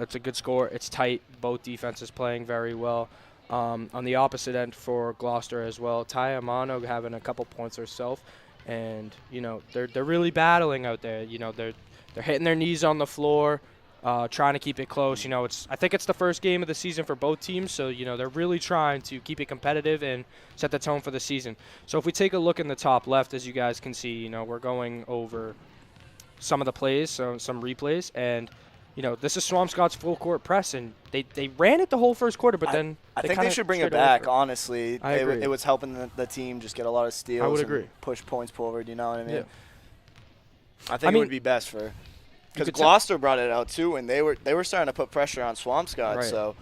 Speaker 4: it's a good score. It's tight. Both defenses playing very well. On the opposite end for Gloucester as well, Taya Amano having a couple points herself, and they're really battling out there. They're hitting their knees on the floor, trying to keep it close. I think it's the first game of the season for both teams, so they're really trying to keep it competitive and set the tone for the season. So if we take a look in the top left, as you guys can see, we're going over some of the plays, so some replays, and this is Swampscott's full court press, and they ran it the whole first quarter, but then
Speaker 2: I think they should bring it back. Honestly,
Speaker 4: I agree.
Speaker 2: It was helping the team just get a lot of steals.
Speaker 4: I would
Speaker 2: and
Speaker 4: agree.
Speaker 2: Push points forward. You know what I mean?
Speaker 4: Yeah.
Speaker 2: I think it would be best for because Gloucester brought it out too, and they were starting to put pressure on Swampscott.
Speaker 4: Right.
Speaker 2: So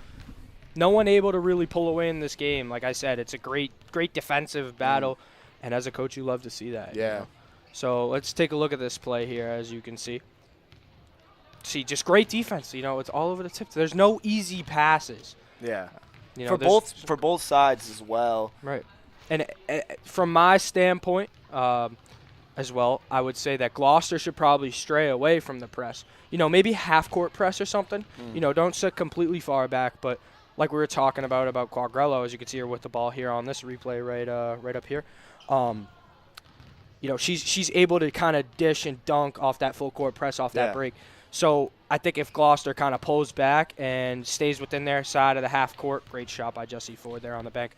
Speaker 4: no one able to really pull away in this game. Like I said, it's a great defensive battle, and as a coach, you love to see that.
Speaker 2: Yeah.
Speaker 4: So let's take a look at this play here, as you can see. Just great defense. It's all over the tip. There's no easy passes.
Speaker 2: Yeah.
Speaker 4: For
Speaker 2: both sides as well.
Speaker 4: Right. And from my standpoint, as well, I would say that Gloucester should probably stray away from the press. Maybe half-court press or something. Don't sit completely far back. But like we were talking about Quagrello, as you can see her with the ball here on this replay right up here. She's able to kind of dish and dunk off that full-court press off that break. So I think if Gloucester kind of pulls back and stays within their side of the half-court, great shot by Jesse Ford there on the bank,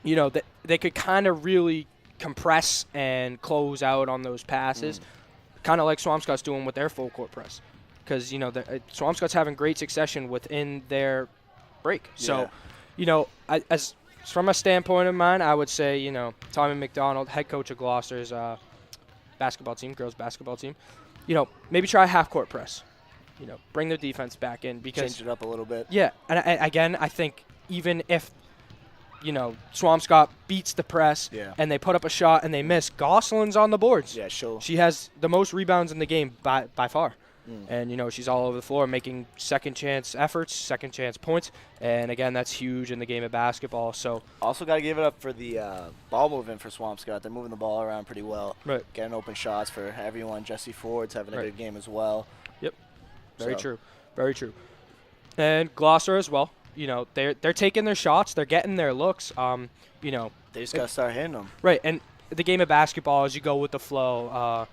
Speaker 4: they could kind of really compress and close out on those passes, kind of like Swampscott's doing with their full court press, because Swampscott's having great succession within their break. So, as from a standpoint of mine, I would say Tommy McDonald, head coach of Gloucester's basketball team, girls basketball team, maybe try a half court press, bring their defense back in, because
Speaker 2: change it up a little bit. Yeah,
Speaker 4: and again, I think even if Swampscott beats the press and they put up a shot and they miss, Gosselin's on the boards.
Speaker 2: Yeah, sure.
Speaker 4: She has the most rebounds in the game by far. And, she's all over the floor making second chance efforts, second chance points. And, again, that's huge in the game of basketball. So
Speaker 2: also got to give it up for the ball movement for Swampscott. They're moving the ball around pretty well.
Speaker 4: Right.
Speaker 2: Getting open shots for everyone. Jesse Ford's having a good game as well.
Speaker 4: Yep. Very true. Very true. And Gloucester as well. They're taking their shots. They're getting their looks.
Speaker 2: They just got to start hitting them.
Speaker 4: Right. And the game of basketball, as you go with the flow,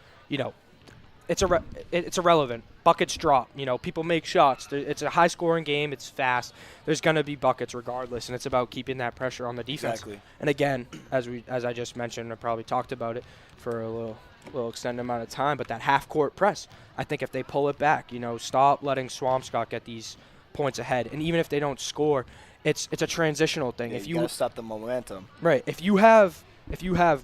Speaker 4: it's irrelevant. Buckets drop. People make shots. It's a high-scoring game. It's fast. There's going to be buckets regardless, and it's about keeping that pressure on the defense.
Speaker 2: Exactly.
Speaker 4: And, again, as I just mentioned, I probably talked about it for a little extended amount of time, but that half-court press, I think if they pull it back, stop letting Swampscott get these points ahead, and even if they don't score, it's a transitional thing.
Speaker 2: Yeah,
Speaker 4: if
Speaker 2: you gotta stop the momentum.
Speaker 4: Right. If you have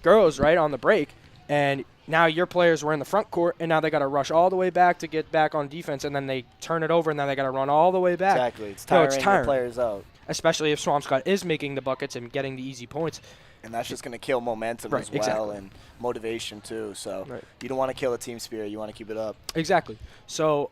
Speaker 4: girls right on the break, and now your players were in the front court, and now they got to rush all the way back to get back on defense, and then they turn it over, and then they got to run all the way back.
Speaker 2: Exactly. It's tiring, the players out.
Speaker 4: Especially if Swampscott is making the buckets and getting the easy points.
Speaker 2: And that's just going to kill momentum as well and motivation too. So you don't want to kill the team spirit. You want to keep it up.
Speaker 4: Exactly. So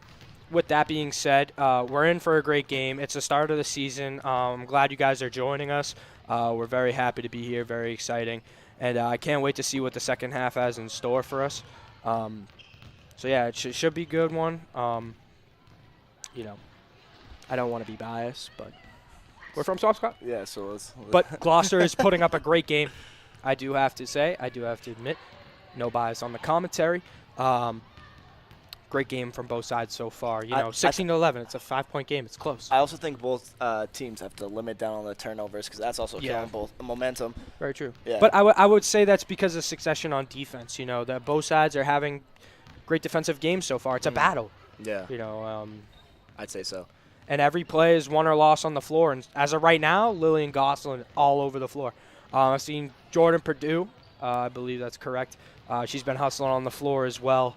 Speaker 4: with that being said, we're in for a great game. It's the start of the season. I'm glad you guys are joining us. We're very happy to be here, very exciting. And I can't wait to see what the second half has in store for us. So, yeah, it should be a good one. I don't want to be biased, but we're from Swampscott.
Speaker 2: Yeah, so let's
Speaker 4: But Gloucester is putting up a great game. I do have to admit, no bias on the commentary. Great game from both sides so far. 16-11. It's a 5-point game. It's close.
Speaker 2: I also think both teams have to limit down on the turnovers because that's also killing both the momentum.
Speaker 4: Very true.
Speaker 2: Yeah.
Speaker 4: But I would say that's because of succession on defense. That both sides are having great defensive games so far. It's a battle.
Speaker 2: Yeah.
Speaker 4: I'd
Speaker 2: say so.
Speaker 4: And every play is won or lost on the floor. And as of right now, Lillian Gosselin all over the floor. I've seen Jordan Purdue. I believe that's correct. She's been hustling on the floor as well.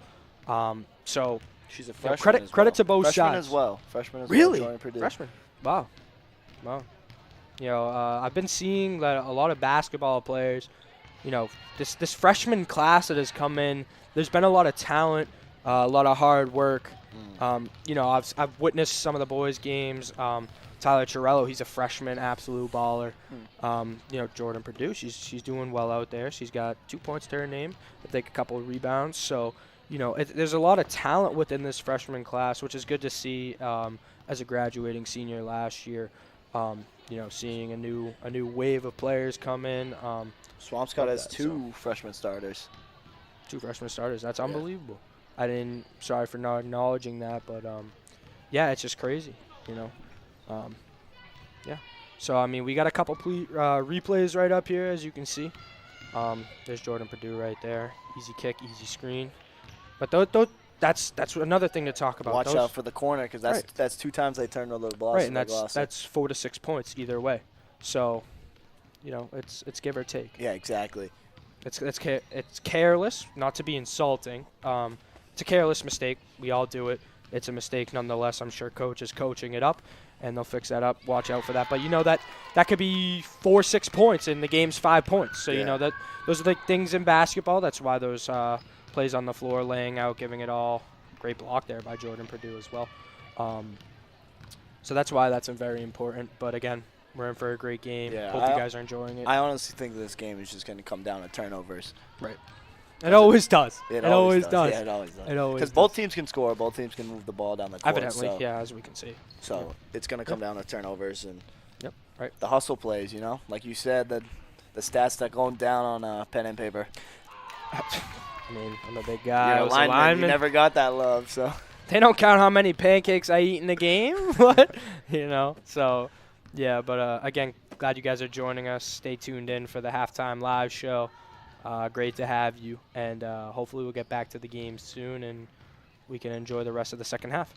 Speaker 4: So
Speaker 2: she's a freshman.
Speaker 4: Credit to both
Speaker 2: freshman
Speaker 4: sides.
Speaker 2: Freshman as
Speaker 4: really?
Speaker 2: well. Really?
Speaker 4: Freshman. Wow. I've been seeing that a lot of basketball players. This freshman class that has come in. There's been a lot of talent, a lot of hard work. I've witnessed some of the boys' games. Tyler Chirello, he's a freshman, absolute baller. Jordan Purdue, she's doing well out there. She's got 2 points to her name. I think a couple of rebounds. So. There's a lot of talent within this freshman class, which is good to see as a graduating senior last year. Seeing a new wave of players come in.
Speaker 2: Swampscott has two freshman starters.
Speaker 4: 2 freshman starters. That's
Speaker 2: Yeah.
Speaker 4: unbelievable. Sorry for not acknowledging that, but yeah, it's just crazy, yeah. So, I mean, we got a couple replays right up here, as you can see. There's Jordan Purdue right there. Easy kick, easy screen. But that's another thing to talk about.
Speaker 2: Watch out for the corner, because that's 2 times they turned over the ball.
Speaker 4: Right, and that's 4 to 6 points either way. So, it's give or take.
Speaker 2: Yeah, exactly.
Speaker 4: It's careless, not to be insulting. It's a careless mistake. We all do it. It's a mistake nonetheless. I'm sure coach is coaching it up, and they'll fix that up. Watch out for that. But that could be 4-6 points, and the game's 5 points. So that those are the things in basketball. That's why those plays on the floor, laying out, giving it all. Great block there by Jordan Purdue as well. So that's why that's very important. But again, we're in for a great game.
Speaker 2: Yeah,
Speaker 4: Hope you guys are enjoying it.
Speaker 2: I honestly think this game is just going to come down to turnovers.
Speaker 4: Right. It always does.
Speaker 2: It always does.
Speaker 4: Yeah,
Speaker 2: it always does.
Speaker 4: It always
Speaker 2: because both teams can score. Both teams can move the ball down the court.
Speaker 4: Evidently, yeah, as we can see.
Speaker 2: So it's going to come down to turnovers and
Speaker 4: right.
Speaker 2: The hustle plays, like you said, the stats that going down on pen and paper.
Speaker 4: I mean, I'm a big guy.
Speaker 2: You're a lineman. You never got that love, so.
Speaker 4: They don't count how many pancakes I eat in the game. What? So, yeah, but again, glad you guys are joining us. Stay tuned in for the halftime live show. Great to have you, and hopefully we'll get back to the game soon, and we can enjoy the rest of the second half.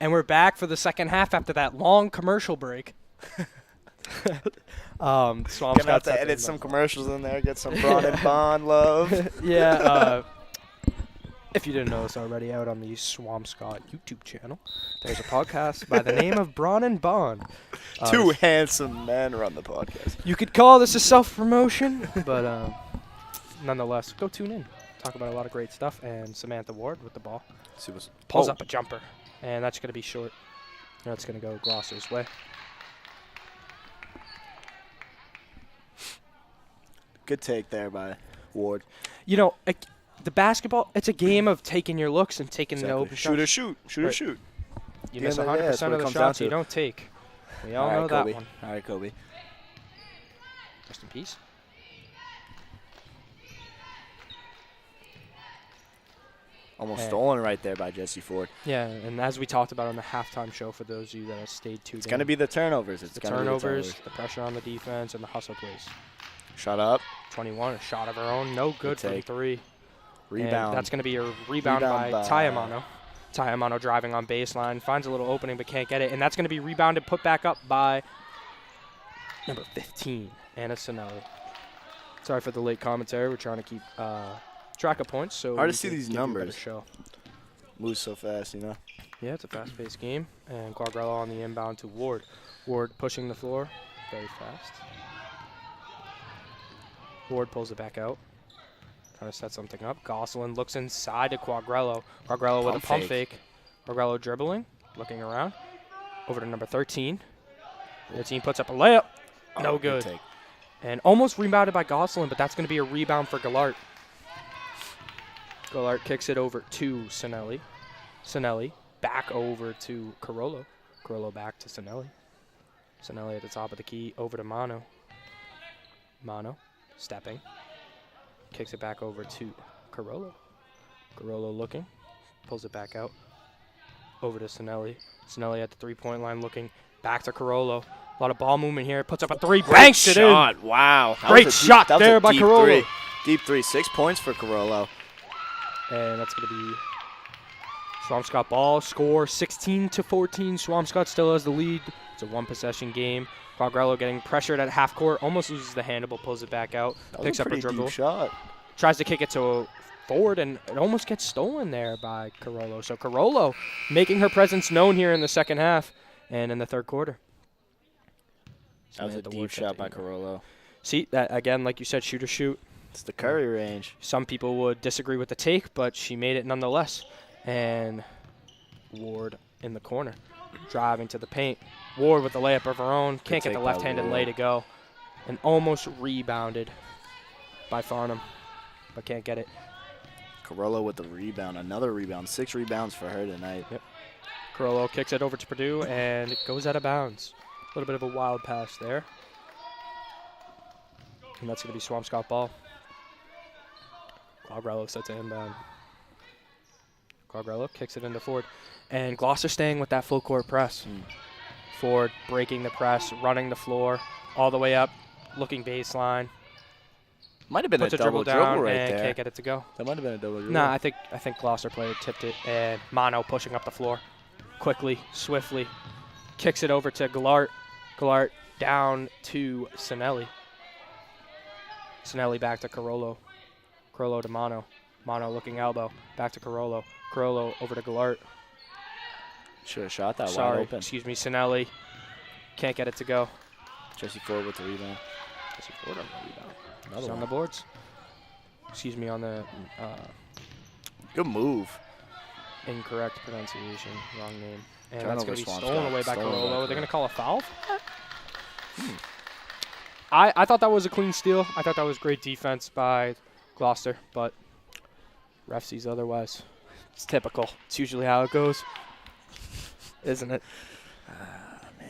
Speaker 4: And we're back for the second half after that long commercial break.
Speaker 2: Swampscott's gonna have to edit some commercials in there, get some Braun and Bond love.
Speaker 4: Yeah. If you didn't know this already, out on the Swampscott YouTube channel, there's a podcast by the name of Braun and Bond.
Speaker 2: 2 handsome men run the podcast.
Speaker 4: You could call this a self-promotion, but nonetheless, go tune in. Talk about a lot of great stuff, and Samantha Ward with the ball. Pulls up a jumper, and that's going to be short. That's going to go Gloucester's way.
Speaker 2: Good take there by Ward.
Speaker 4: The basketball, it's a game of taking your looks and taking the open
Speaker 2: shoot
Speaker 4: shots.
Speaker 2: or shoot. Shoot or shoot.
Speaker 4: You miss 100% of the shots you don't take. We all know that one.
Speaker 2: All right, Kobe.
Speaker 4: Rest in peace.
Speaker 2: Almost stolen right there by Jesse Ford.
Speaker 4: Yeah, and as we talked about on the halftime show, for those of you that have stayed tuned in.
Speaker 2: It's going to be the turnovers.
Speaker 4: It's the turnovers, the pressure on the defense, and the hustle plays.
Speaker 2: Shot up.
Speaker 4: 21, a shot of her own. No good from 3.
Speaker 2: Rebound.
Speaker 4: And that's going to be a rebound by Tayamano. Tayamano driving on baseline, finds a little opening but can't get it. And that's going to be rebounded, put back up by number 15, Anna Sinelli. Sorry for the late commentary. We're trying to keep track of points. So
Speaker 2: hard to see these numbers.
Speaker 4: Show.
Speaker 2: Moves so fast,
Speaker 4: Yeah, it's a fast-paced game. And Quagrello on the inbound to Ward. Ward pushing the floor very fast. Ward pulls it back out. Trying to set something up. Gosselin looks inside to Quagrello. Quagrello with a pump fake. Quagrello dribbling, looking around. Over to number 13. 13 puts up a layup. No good. And almost rebounded by Gosselin, but that's going to be a rebound for Gallart. Gallart kicks it over to Sinelli. Sinelli back over to Carollo. Carollo back to Sinelli. Sinelli at the top of the key, over to Mano. Mano, stepping. Kicks it back over to Carollo. Carollo looking. Pulls it back out. Over to Sinelli. Sinelli at the three-point line looking. Back to Carollo. A lot of ball movement here. Puts up a three. Banks it in.
Speaker 2: Wow.
Speaker 4: Great shot there by Carollo.
Speaker 2: Deep three. 6 points for Carollo.
Speaker 4: And that's going to be Swampscott ball. Score 16-14. Swampscott still has the lead. It's a one-possession game. Quagliarello getting pressured at half court. Almost loses the handle, pulls it back out. Picks up a dribble.
Speaker 2: Deep shot.
Speaker 4: Tries to kick it to forward, and it almost gets stolen there by Carollo. So Carollo making her presence known here in the second half and in the third quarter.
Speaker 2: That was a deep shot by Carollo.
Speaker 4: See, that again, like you said, shoot or shoot.
Speaker 2: It's the Curry range.
Speaker 4: Some people would disagree with the take, but she made it nonetheless. And Ward in the corner, driving to the paint. Ward with the layup of her own. Can't get the left-handed lay to go. And almost rebounded by Farnham, but can't get it.
Speaker 2: Carollo with the rebound. Another rebound. 6 rebounds for her tonight.
Speaker 4: Yep. Carollo kicks it over to Purdue, and it goes out of bounds. A little bit of a wild pass there. And that's going to be Swampscott ball. Quagliarello sets it inbound. Quagliarello kicks it into Ford. And Gloucester staying with that full court press. Ford breaking the press, running the floor, all the way up, looking baseline.
Speaker 2: Might have been a double dribble right there.
Speaker 4: Can't get it to go.
Speaker 2: That might have been a double dribble.
Speaker 4: No, I think Gloucester player tipped it, and Mano pushing up the floor quickly, swiftly, kicks it over to Gallart. Gallart down to Sinelli. Sinelli back to Carollo. Carollo to Mano. Mano looking elbow. Back to Carollo. Carollo over to Gallart.
Speaker 2: Should have shot that wide open.
Speaker 4: Excuse me, Sinelli. Can't get it to go.
Speaker 2: Jesse Ford with the rebound.
Speaker 4: Jesse Ford on the rebound. He's on the boards. Excuse me, on the
Speaker 2: good move.
Speaker 4: Incorrect pronunciation. Wrong name. And
Speaker 2: Turnover
Speaker 4: that's going to be
Speaker 2: Swampscott.
Speaker 4: stolen away by Carollo. They're going to call a foul for that?
Speaker 2: Hmm.
Speaker 4: I thought that was a clean steal. I thought that was great defense by Gloucester, but ref sees otherwise. It's typical. It's usually how it goes, isn't it?
Speaker 2: Man.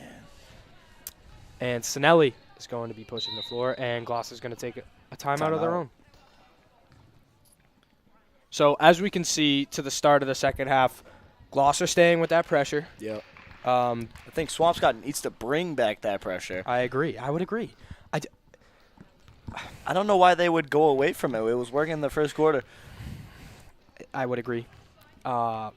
Speaker 4: And Sinelli is going to be pushing the floor, and Gloucester's going to take a timeout of their own. So as we can see to the start of the second half, Gloucester staying with that pressure.
Speaker 2: Yep. I think Swampscott needs to bring back that pressure.
Speaker 4: I agree. I would agree.
Speaker 2: I don't know why they would go away from it. It was working in the first quarter.
Speaker 4: I would agree. I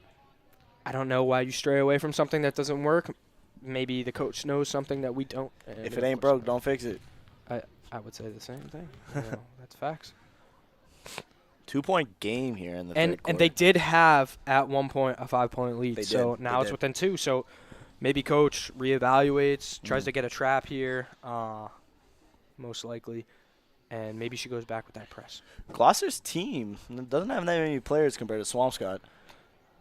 Speaker 4: don't know why you stray away from something that doesn't work. Maybe the coach knows something that we don't.
Speaker 2: If it ain't broke, don't fix it.
Speaker 4: I would say the same thing. You know, that's facts.
Speaker 2: 2-point game here in the third quarter.
Speaker 4: And they did have, at one point, a 5-point lead.
Speaker 2: They
Speaker 4: so
Speaker 2: did.
Speaker 4: now it's within 2. So maybe coach reevaluates, tries to get a trap here, most likely. And maybe she goes back with that press.
Speaker 2: Gloucester's team doesn't have that many players compared to Swampscott.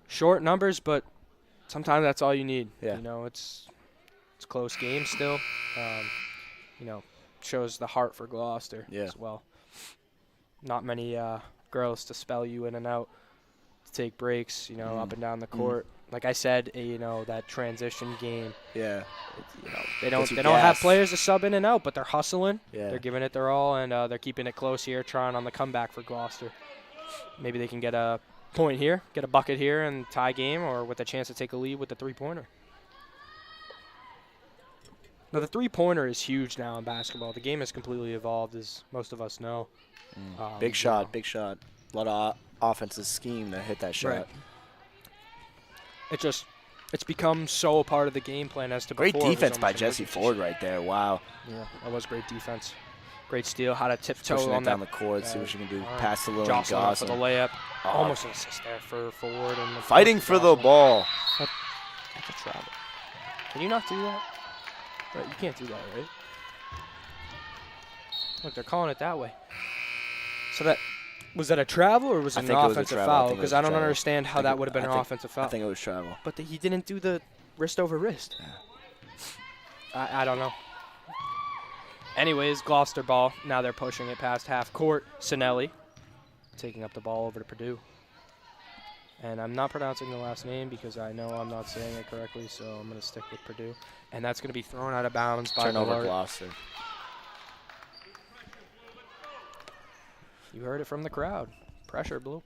Speaker 4: Short numbers, but sometimes that's all you need.
Speaker 2: Yeah.
Speaker 4: You know, it's a close game still. You know, shows the heart for Gloucester as well. Not many girls to spell you in and out, to take breaks, you know, up and down the court. Like I said, you know, that transition game.
Speaker 2: Yeah.
Speaker 4: You know, they don't have players to sub in and out, but they're hustling.
Speaker 2: Yeah.
Speaker 4: They're giving it their all, and they're keeping it close here, trying on the comeback for Gloucester. Maybe they can get a point here, get a bucket here, and tie game, or with a chance to take a lead with the three-pointer. Now, the three-pointer is huge now in basketball. The game has completely evolved, as most of us know.
Speaker 2: Big shot, big shot. A lot of offensive scheme to hit that shot.
Speaker 4: Right. It's become so a part of the game plan as to
Speaker 2: great
Speaker 4: before.
Speaker 2: Defense by Jesse Ford right there. Wow.
Speaker 4: Yeah, that was great defense. Great steal. How to tiptoe
Speaker 2: Pushing
Speaker 4: on
Speaker 2: it down
Speaker 4: that.
Speaker 2: the court, see what she can do. Pass to Lily
Speaker 4: Jocelyn for
Speaker 2: Goslin.
Speaker 4: the layup. Almost an assist there for Ford. And
Speaker 2: Fighting for the ball.
Speaker 4: That's a travel. Can you not do that? Right, you can't do that, right? Look, they're calling it that way. So was that a travel or was it an offensive foul? Because I don't understand how that would have been an offensive foul.
Speaker 2: I think it was travel.
Speaker 4: But he didn't do the wrist over wrist. Yeah. I don't know. Anyways, Gloucester ball. Now they're pushing it past half court. Sinelli taking up the ball over to Purdue. And I'm not pronouncing the last name because I know I'm not saying it correctly, so I'm going to stick with Purdue. And that's going to be thrown out of bounds by
Speaker 2: Turnover
Speaker 4: Gallart.
Speaker 2: Gloucester.
Speaker 4: You heard it from the crowd. Pressure, Blue.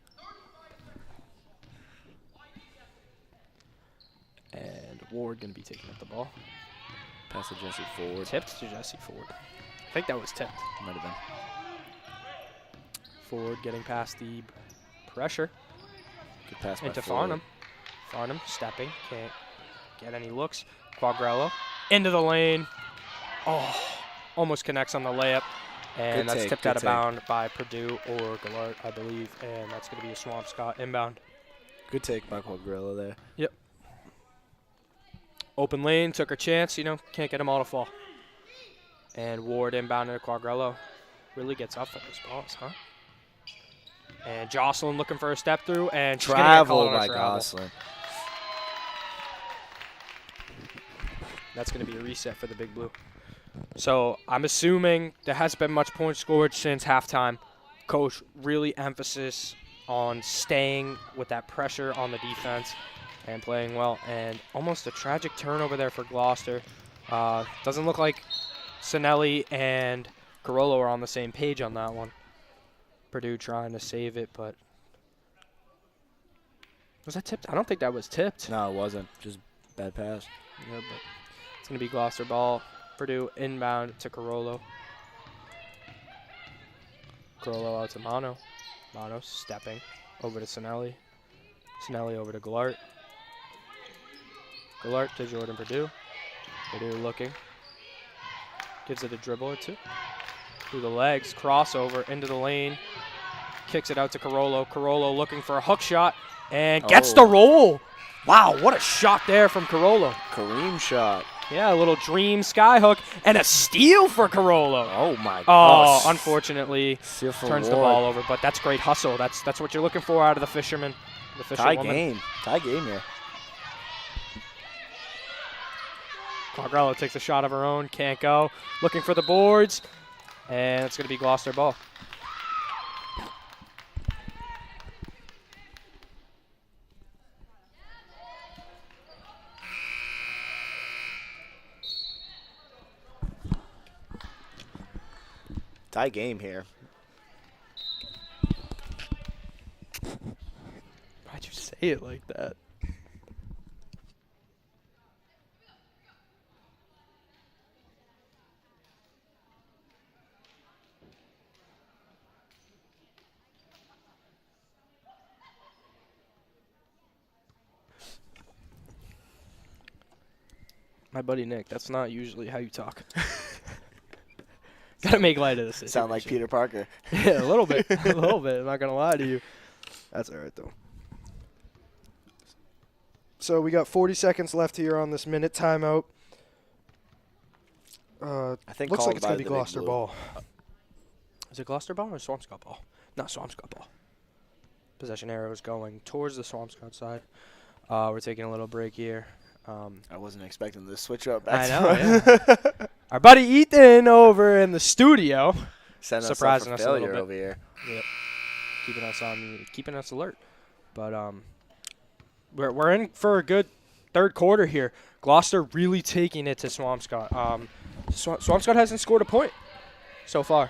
Speaker 4: And Ward going to be taking up the ball.
Speaker 2: Pass to Jesse Ford.
Speaker 4: Tipped to Jesse Ford. I think that was tipped.
Speaker 2: Might have been.
Speaker 4: Ford getting past the pressure.
Speaker 2: Good pass
Speaker 4: Into
Speaker 2: by Ford.
Speaker 4: Farnham. Farnham stepping. Can't get any looks. Quagliarello into the lane. Oh, almost connects on the layup. And
Speaker 2: Good
Speaker 4: that's
Speaker 2: take,
Speaker 4: tipped
Speaker 2: good
Speaker 4: out of
Speaker 2: take.
Speaker 4: bound by Purdue or Gallart, I believe. And that's going to be a Swampscott inbound.
Speaker 2: Good take by Quagliarello there.
Speaker 4: Yep. Open lane, took her chance, you know, can't get them all to fall. And Ward inbounded to Quagliarello. Really gets up for those balls, huh? And Jocelyn looking for a step through, and she's gonna get
Speaker 2: Travel
Speaker 4: called on a
Speaker 2: by
Speaker 4: travel.
Speaker 2: Gosselin.
Speaker 4: That's going to be a reset for the Big Blue. So I'm assuming there hasn't been much points scored since halftime. Coach really emphasis on staying with that pressure on the defense and playing well. And almost a tragic turnover there for Gloucester. Doesn't look like Sinelli and Carollo are on the same page on that one. Purdue trying to save it, but was that tipped? I don't think that was tipped.
Speaker 2: No, it wasn't. Just bad pass.
Speaker 4: Yeah, but it's going to be Gloucester ball. Purdue inbound to Carollo. Carollo out to Mano. Mano stepping over to Sinelli. Sinelli over to Gallart. Gallart to Jordan Purdue. Purdue looking. Gives it a dribble or two. Through the legs, crossover into the lane. Kicks it out to Carollo. Carollo looking for a hook shot and gets the roll. Wow, what a shot there from Carollo.
Speaker 2: Kareem shot.
Speaker 4: Yeah, a little dream skyhook and a steal for Carollo.
Speaker 2: Oh, my
Speaker 4: Oh,
Speaker 2: gosh.
Speaker 4: unfortunately,
Speaker 2: Steal for
Speaker 4: turns the
Speaker 2: Ward.
Speaker 4: ball over. But that's great hustle. That's what you're looking for out of the fisherman. The
Speaker 2: Tie
Speaker 4: fisherwoman.
Speaker 2: game. Tie game here.
Speaker 4: Quagliarello takes a shot of her own. Can't go. Looking for the boards. And it's going to be Gloucester ball.
Speaker 2: Tie game here.
Speaker 4: Why'd you say it like that? My buddy Nick, that's not usually how you talk. Gotta make light of this.
Speaker 2: Sound like Peter Parker.
Speaker 4: Yeah, a little bit. A little bit. I'm not going to lie to you. That's all right, though. So we got 40 seconds left here on this minute timeout.
Speaker 2: I think
Speaker 4: Looks
Speaker 2: called
Speaker 4: like it's
Speaker 2: by
Speaker 4: going to be
Speaker 2: the Big
Speaker 4: Gloucester
Speaker 2: Blue.
Speaker 4: ball. Is it Gloucester ball or Swampscott ball? No, Swampscott ball. Possession arrows going towards the Swampscott side. We're taking a little break here.
Speaker 2: I wasn't expecting this switch up.
Speaker 4: I
Speaker 2: Back
Speaker 4: know, yeah. Our buddy Ethan over in the studio.
Speaker 2: Send us
Speaker 4: Surprising
Speaker 2: up
Speaker 4: us
Speaker 2: for
Speaker 4: a little
Speaker 2: failure
Speaker 4: bit.
Speaker 2: over here.
Speaker 4: Yep. Keeping us alert. But we're in for a good third quarter here. Gloucester really taking it to Swampscott. Swampscott hasn't scored a point so far.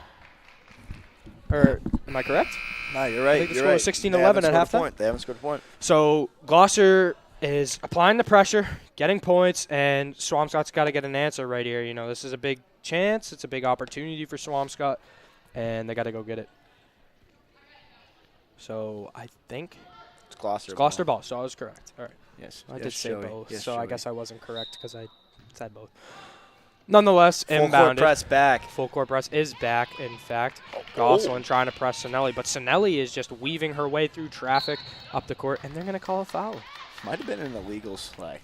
Speaker 4: Or am I correct?
Speaker 2: No, you're right.
Speaker 4: I think the
Speaker 2: you're
Speaker 4: score
Speaker 2: right.
Speaker 4: was 16-11
Speaker 2: They haven't
Speaker 4: at
Speaker 2: scored a
Speaker 4: halftime.
Speaker 2: point. They haven't scored a point.
Speaker 4: So Gloucester is applying the pressure, getting points, and Swampscott's got to get an answer right here. You know, this is a big chance. It's a big opportunity for Swampscott, and they got to go get it. So I think
Speaker 2: It's Gloucester.
Speaker 4: it's Gloucester ball. So I was correct. All right.
Speaker 2: Yes.
Speaker 4: I
Speaker 2: yes,
Speaker 4: did say
Speaker 2: Joey.
Speaker 4: both,
Speaker 2: Yes,
Speaker 4: so I
Speaker 2: Joey.
Speaker 4: guess I wasn't correct because I said both. Nonetheless,
Speaker 2: Full court
Speaker 4: inbounded.
Speaker 2: press back.
Speaker 4: Full court press is back, in fact. Gosselin trying to press Sinelli, but Sinelli is just weaving her way through traffic up the court, and they're going to call a foul.
Speaker 2: Might have been an illegal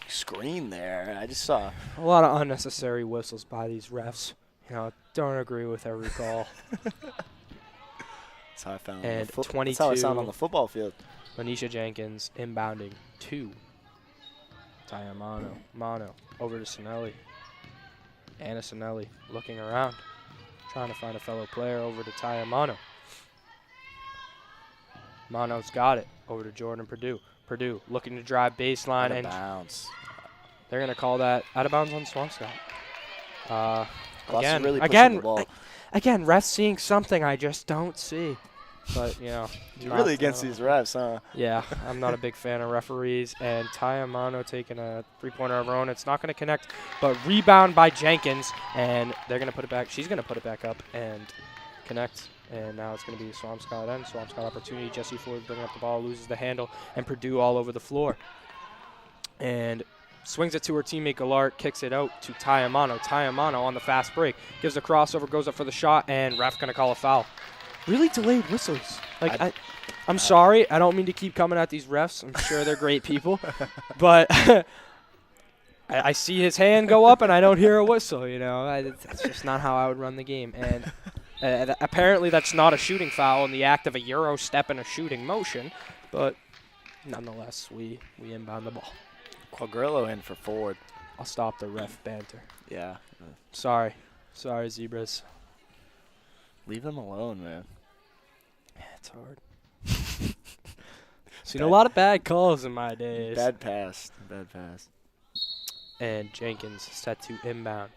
Speaker 2: screen there. I just saw.
Speaker 4: A lot of unnecessary whistles by these refs. You know, don't agree with every call.
Speaker 2: That's how I found.
Speaker 4: And
Speaker 2: That's how I sound on the football field.
Speaker 4: Manisha Jenkins inbounding to Taya Mano over to Sinelli. Anna Sinelli looking around, trying to find a fellow player over to Taya Mano. Mano's got it over to Jordan Purdue. Purdue looking to drive baseline,
Speaker 2: Out of
Speaker 4: and
Speaker 2: bounds.
Speaker 4: they're going to call that out of bounds on Swampscott.
Speaker 2: Gloucester's really pushing the ball.
Speaker 4: Again, refs seeing something I just don't see. But, you know.
Speaker 2: You're really against these refs, huh?
Speaker 4: Yeah, I'm not a big fan of referees. And Tayamano taking a three-pointer of her own. It's not going to connect, but rebound by Jenkins. And they're going to put it back. She's going to put it back up and connect. And now it's going to be Swampscott end. Swampscott opportunity. Jesse Ford bringing up the ball, loses the handle, and Purdue all over the floor. And swings it to her teammate Gallart, kicks it out to Tayamano. Tayamano on the fast break. Gives a crossover, goes up for the shot, and ref going to call a foul. Really delayed whistles. Like, I'm sorry. I don't mean to keep coming at these refs. I'm sure they're great people. But I see his hand go up, and I don't hear a whistle, you know. That's just not how I would run the game. And apparently that's not a shooting foul in the act of a Euro step and a shooting motion. But nonetheless, we inbound the ball.
Speaker 2: Quagrillo in for Ford.
Speaker 4: I'll stop the ref banter.
Speaker 2: Yeah.
Speaker 4: Sorry, Zebras.
Speaker 2: Leave them alone, man.
Speaker 4: Yeah, it's hard. Seen a lot of bad calls in my days.
Speaker 2: Bad pass.
Speaker 4: And Jenkins set to inbound.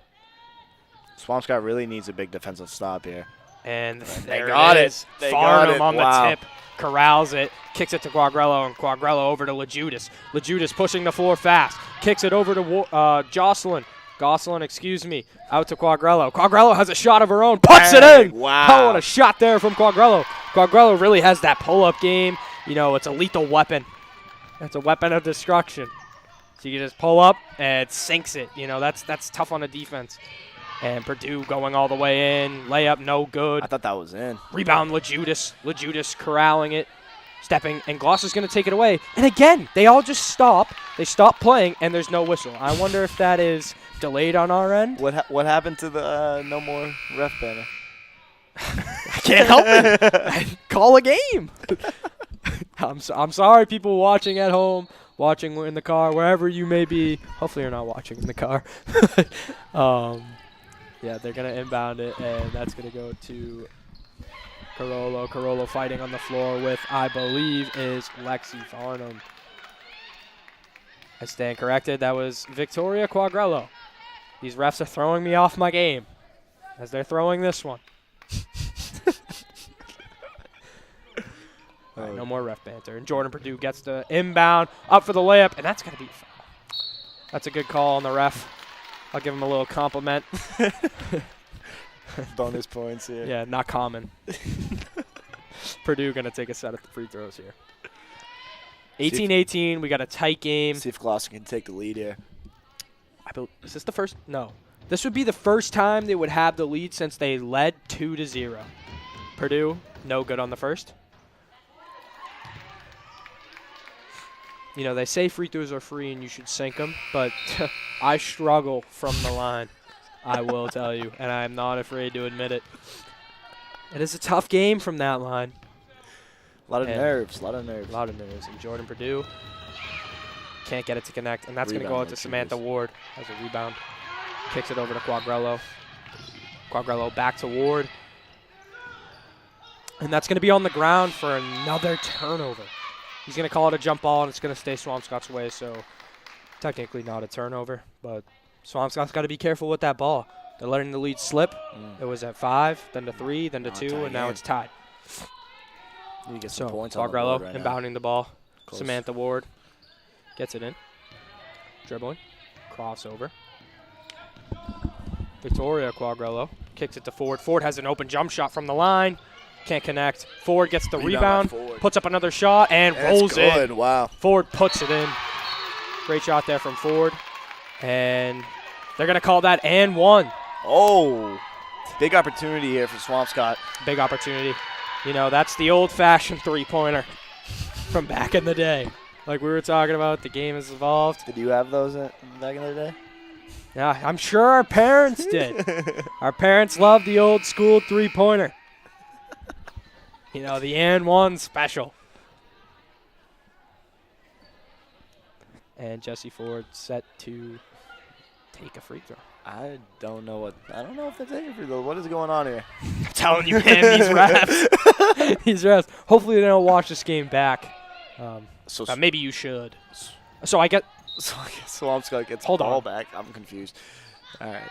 Speaker 2: Swampscott really needs a big defensive stop here.
Speaker 4: And
Speaker 2: they
Speaker 4: there
Speaker 2: got
Speaker 4: it
Speaker 2: it.
Speaker 4: is.
Speaker 2: They
Speaker 4: Farnham
Speaker 2: got it.
Speaker 4: on
Speaker 2: Wow.
Speaker 4: the tip. Corrals it. Kicks it to Quagrillo, and Quagrillo over to LaJudas. LaJudas pushing the floor fast. Kicks it over to Jocelyn. Gosselin, excuse me. Out to Quagrillo. Quagrillo has a shot of her own. Puts it in.
Speaker 2: Wow.
Speaker 4: Oh, what a shot there from Quagrillo. Quagrillo really has that pull-up game. You know, it's a lethal weapon. It's a weapon of destruction. So you can just pull up and it sinks it. You know, that's tough on the defense. And Purdue going all the way in. Layup, no good.
Speaker 2: I thought that was in.
Speaker 4: Rebound, LaJudas. LaJudas corralling it. Stepping, and Gloucester's going to take it away. And again, they all just stop. They stop playing, and there's no whistle. I wonder if that is delayed on our end.
Speaker 2: What happened to the no more ref banner?
Speaker 4: I can't help it. Call a game. I'm sorry, people watching at home, watching in the car, wherever you may be. Hopefully you're not watching in the car. Yeah, they're going to inbound it, and that's going to go to Carollo. Carollo fighting on the floor with, I believe, is Lexi Farnham. I stand corrected. That was Victoria Quagrillo. These refs are throwing me off my game as they're throwing this one. All right, no more ref banter. And Jordan Purdue gets the inbound, up for the layup, and that's going to be a foul. That's a good call on the ref. I'll give him a little compliment.
Speaker 2: Bonus points here.
Speaker 4: Yeah, not common. Purdue going to take a set of free throws here. 18-18, we got a tight game.
Speaker 2: See if Gloucester can take the lead here.
Speaker 4: Is this the first? No. This would be the first time they would have the lead since they led 2-0. Purdue, no good on the first. You know, they say free throws are free and you should sink them, but I struggle from the line, I will tell you, and I'm not afraid to admit it. It is a tough game from that line.
Speaker 2: A lot of nerves.
Speaker 4: And Jordan Purdue can't get it to connect, and that's going to go out to Samantha Ward as a rebound. Kicks it over to Quagrillo. Quagrillo back to Ward. And that's going to be on the ground for another turnover. He's going to call it a jump ball, and it's going to stay Swampscott's way, so technically not a turnover. But Swampscott's got to be careful with that ball. They're letting the lead slip. It was at 5, then to 3, then to 2, and now it's tied.
Speaker 2: You get some points on the
Speaker 4: Quagrillo
Speaker 2: board right
Speaker 4: inbounding the ball.
Speaker 2: Close.
Speaker 4: Samantha Ward gets it in. Dribbling. Crossover. Victoria Quagrillo kicks it to Ford. Ford has an open jump shot from the line. Can't connect. Ford gets the rebound, puts up another shot, and rolls
Speaker 2: good.
Speaker 4: in.
Speaker 2: Wow.
Speaker 4: Ford puts it in. Great shot there from Ford. And they're going to call that and one.
Speaker 2: Oh, big opportunity here for Swampscott.
Speaker 4: Big opportunity. You know, that's the old-fashioned three-pointer from back in the day. Like we were talking about, the game has evolved.
Speaker 2: Did you have those back in the day?
Speaker 4: Yeah, I'm sure our parents did. Our parents loved the old-school three-pointer. You know, the and one special. And Jesse Ford set to take a free throw.
Speaker 2: I don't know if they're taking a free throw. What is going on here?
Speaker 4: I'm telling you, man, these refs. These refs. Hopefully they don't watch this game back. Maybe you should. So I get.
Speaker 2: Swampscott gets
Speaker 4: Hold
Speaker 2: the ball
Speaker 4: on.
Speaker 2: back. I'm confused. All right.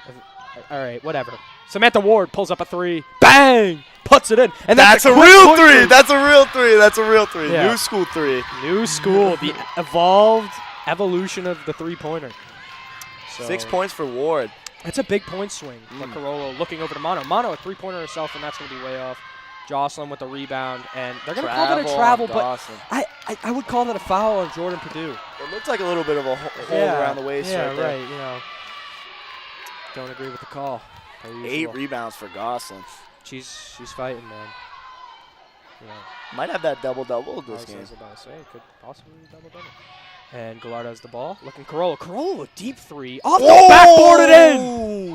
Speaker 4: All right, whatever. Samantha Ward pulls up a three. Bang! puts it in. And
Speaker 2: That's a
Speaker 4: quick
Speaker 2: real
Speaker 4: point
Speaker 2: three.
Speaker 4: move.
Speaker 2: That's a real three. That's a real three.
Speaker 4: Yeah.
Speaker 2: New school three.
Speaker 4: New school, the evolved evolution of the three-pointer. So
Speaker 2: 6 points for Ward.
Speaker 4: that's a big point swing for Carollo looking over to Mono. Mono a three-pointer herself, and that's going to be way off. Jocelyn with the rebound, and they're going to call that a travel, but I would call that a foul on Jordan Purdue.
Speaker 2: It looked like a little bit of a hold around the waist right there.
Speaker 4: You know, don't agree with the call.
Speaker 2: 8 rebounds for Gosselin.
Speaker 4: She's fighting, man. Yeah.
Speaker 2: Might have that double-double this game.
Speaker 4: I was about to say, could possibly be double-double. And Gallard has the ball. Looking Carollo. Carollo a deep three. Off the backboard it in!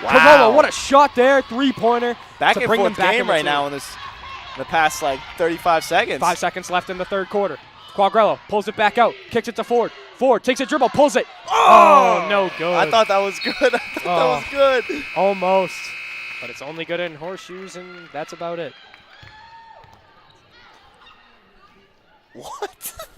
Speaker 2: Wow.
Speaker 4: Carollo, what a shot there. Three-pointer.
Speaker 2: Back
Speaker 4: to
Speaker 2: and
Speaker 4: bring
Speaker 2: forth
Speaker 4: them back
Speaker 2: game right now in the past, like, 35 seconds.
Speaker 4: 5 seconds left in the third quarter. Quagliarella pulls it back out. Kicks it to Ford. Ford takes a dribble, pulls it. Oh, no good.
Speaker 2: I thought that was good. That was good.
Speaker 4: Almost. But it's only good in horseshoes, and that's about it.
Speaker 2: What?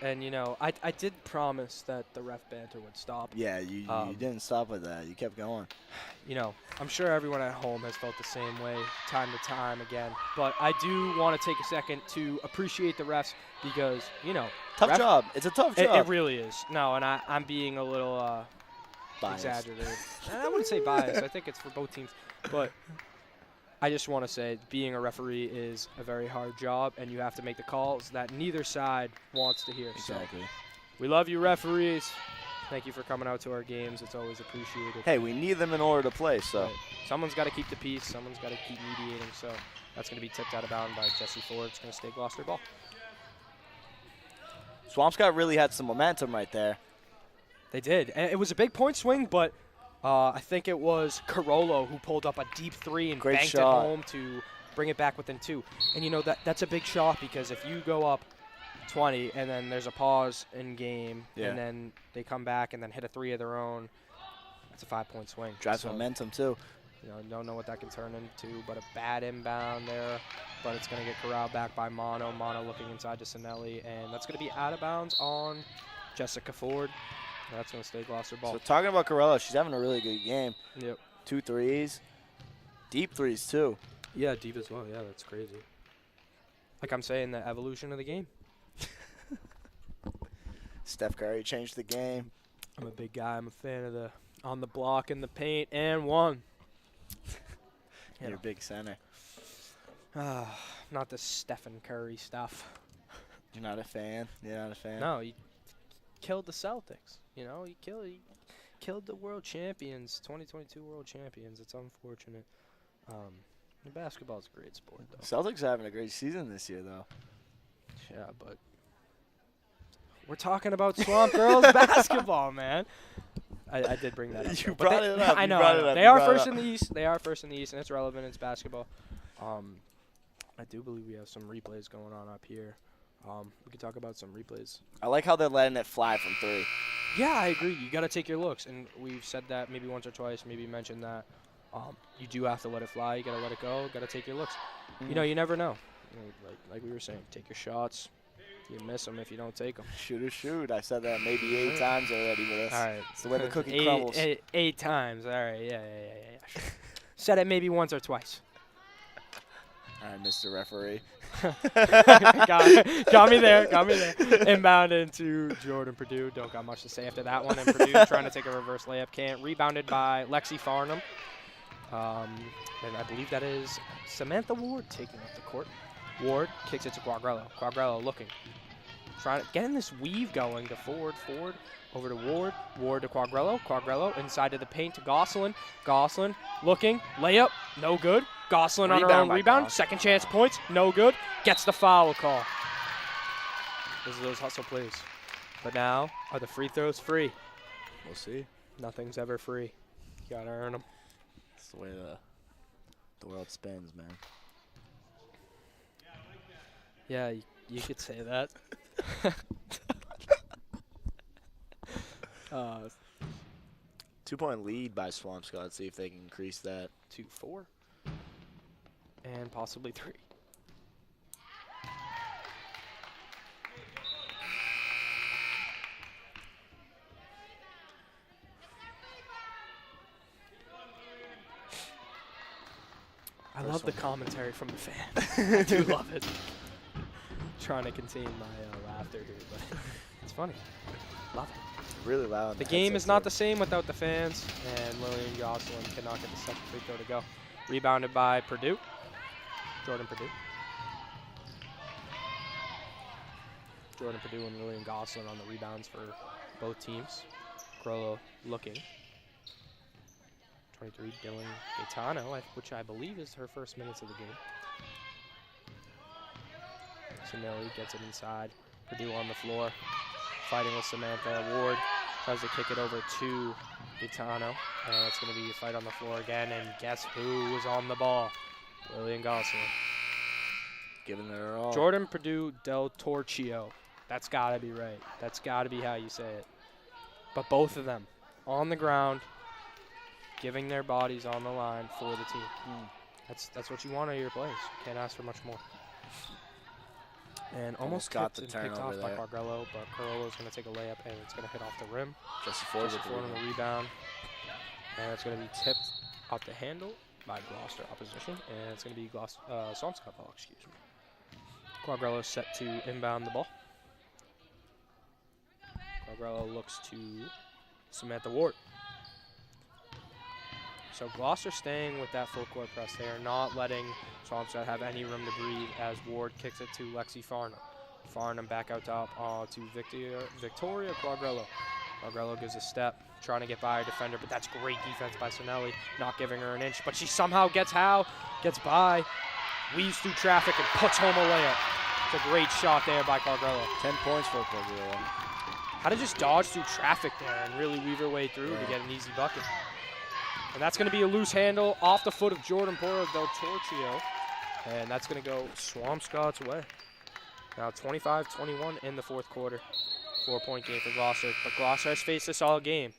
Speaker 4: And, you know, I did promise that the ref banter would stop.
Speaker 2: Yeah, you didn't stop with that. You kept going.
Speaker 4: You know, I'm sure everyone at home has felt the same way time to time again. But I do want to take a second to appreciate the refs because, you know.
Speaker 2: Tough job. It's a tough job.
Speaker 4: It really is. No, and I'm being a little exaggerated. I wouldn't say biased. I think it's for both teams. But I just want to say being a referee is a very hard job, and you have to make the calls that neither side wants to hear.
Speaker 2: Exactly.
Speaker 4: So we love you, referees. Thank you for coming out to our games. It's always appreciated.
Speaker 2: Hey, we need them in order to play, so.
Speaker 4: Right. Someone's got to keep the peace. Someone's got to keep mediating. So that's going to be tipped out of bounds by Jesse Ford. It's going to stay Gloucester ball.
Speaker 2: Swampscott really had some momentum right there.
Speaker 4: They did. And it was a big point swing, but I think it was Carollo who pulled up a deep three and banked it home to bring it back within 2. And, you know, that's a big shot because if you go up 20 and then there's a pause in game and then they come back and then hit a 3 of their own, that's a 5-point swing.
Speaker 2: Drives momentum, too.
Speaker 4: You know, don't know what that can turn into, but a bad inbound there. But it's going to get corralled back by Mono. Mono looking inside to Sinelli, and that's going to be out of bounds on Jessica Ford. That's going to stay Gloucester ball.
Speaker 2: So talking about Carollo, she's having a really good game.
Speaker 4: Yep.
Speaker 2: 2 threes. Deep threes, too.
Speaker 4: Yeah, deep as well. Yeah, that's crazy. Like I'm saying, the evolution of the game.
Speaker 2: Steph Curry changed the game.
Speaker 4: I'm a big guy. I'm a fan of the on the block and the paint and one.
Speaker 2: You're a big center.
Speaker 4: Not the Stephen Curry stuff.
Speaker 2: You're not a fan? You're not a fan?
Speaker 4: No, he killed the Celtics. You know, he killed the world champions, 2022 world champions. It's unfortunate. Basketball's a great sport, though.
Speaker 2: Celtics are having a great season this year, though.
Speaker 4: Yeah, but we're talking about Swamp Girls basketball, man. I did bring that up.
Speaker 2: You brought it up.
Speaker 4: I know. They are first in the East. They are first in the East, and it's relevant. It's basketball. I do believe we have some replays going on up here. We could talk about some replays.
Speaker 2: I like how they're letting it fly from 3.
Speaker 4: Yeah, I agree. You got to take your looks, and we've said that maybe once or twice, maybe mentioned that. You do have to let it fly. You got to let it go. Got to take your looks. You know, you never know. You know, like we were saying, take your shots. You miss them if you don't take them.
Speaker 2: Shoot or shoot. I said that maybe 8 times already with us.
Speaker 4: All right.
Speaker 2: It's the way the cookie crumbles.
Speaker 4: 8 times. All right. Yeah. Said it maybe once or twice.
Speaker 2: All right, Mr. Referee.
Speaker 4: got me there. Inbound into Jordan Purdue. Don't got much to say after that one. And Purdue trying to take a reverse layup. Can't. Rebounded by Lexi Farnham. And I believe that is Samantha Ward taking up the court. Ward kicks it to Quagrello. Quagrello looking. Trying to get in this weave going to Ford. Ford over to Ward. Ward to Quagrello. Quagrello inside of the paint to Gosselin. Gosselin looking. Layup. No good. Gosselin on her own rebound. Second chance points. No good. Gets the foul call. Those are those hustle plays. But now, are the free throws free?
Speaker 2: We'll see.
Speaker 4: Nothing's ever free. You gotta earn them.
Speaker 2: That's the way the world spins, man.
Speaker 4: Yeah, you could say that.
Speaker 2: 2-point lead by Swampscott. Let's see if they can increase that.
Speaker 4: 2-4. And possibly 3. I love the commentary from the fans. I do love it. Trying to contain my laughter here, but it's funny. Love it.
Speaker 2: Really loud.
Speaker 4: The game is not the same without the fans, and Lillian Gosselin cannot get the second free throw to go. Rebounded by Purdue. Jordan Purdue. Jordan Purdue and Lillian Gosselin on the rebounds for both teams. Crollo looking. 23, Dylan Gaetano, which I believe is her first minutes of the game. Sinelli gets it inside. Purdue on the floor, fighting with Samantha. Ward tries to kick it over to Gaetano, and it's going to be a fight on the floor again. And guess who was on the ball? Lillian Gosselin.
Speaker 2: Giving it her all.
Speaker 4: Jordan Purdue Del Torchio. That's got to be right. That's got to be how you say it. But both of them on the ground, giving their bodies on the line for the team. That's what you want out of your players. Can't ask for much more. And almost
Speaker 2: got
Speaker 4: tipped
Speaker 2: the
Speaker 4: and picked
Speaker 2: turnover
Speaker 4: off by
Speaker 2: there.
Speaker 4: Quagrello, but Carollo's going to take a layup, and it's going to hit off the rim.
Speaker 2: Jesse Ford
Speaker 4: Jesse Ford on the rebound. And it's going to be tipped off the handle by Gloucester opposition, and it's going to be Swampscott ball, excuse me. Quagrello set to inbound the ball. Quagrello looks to Samantha Ward. So Gloucester staying with that full court press. They are not letting Swampscott have any room to breathe as Ward kicks it to Lexi Farnham. Farnham back out top to Victoria Quagrello. Quagrello gives a step, trying to get by a defender, but that's great defense by Sinelli, not giving her an inch. But she somehow gets by, weaves through traffic, and puts home a layup. It's a great shot there by Quagrello.
Speaker 2: 10 points for Quagrello.
Speaker 4: How to just dodge through traffic there and really weave her way through to get an easy bucket. And that's going to be a loose handle off the foot of Jordan Poro Del Torchio. And that's going to go Swampscott's way. Now 25-21 in the fourth quarter. 4-point game for Gloucester. But Gloucester has faced this all game.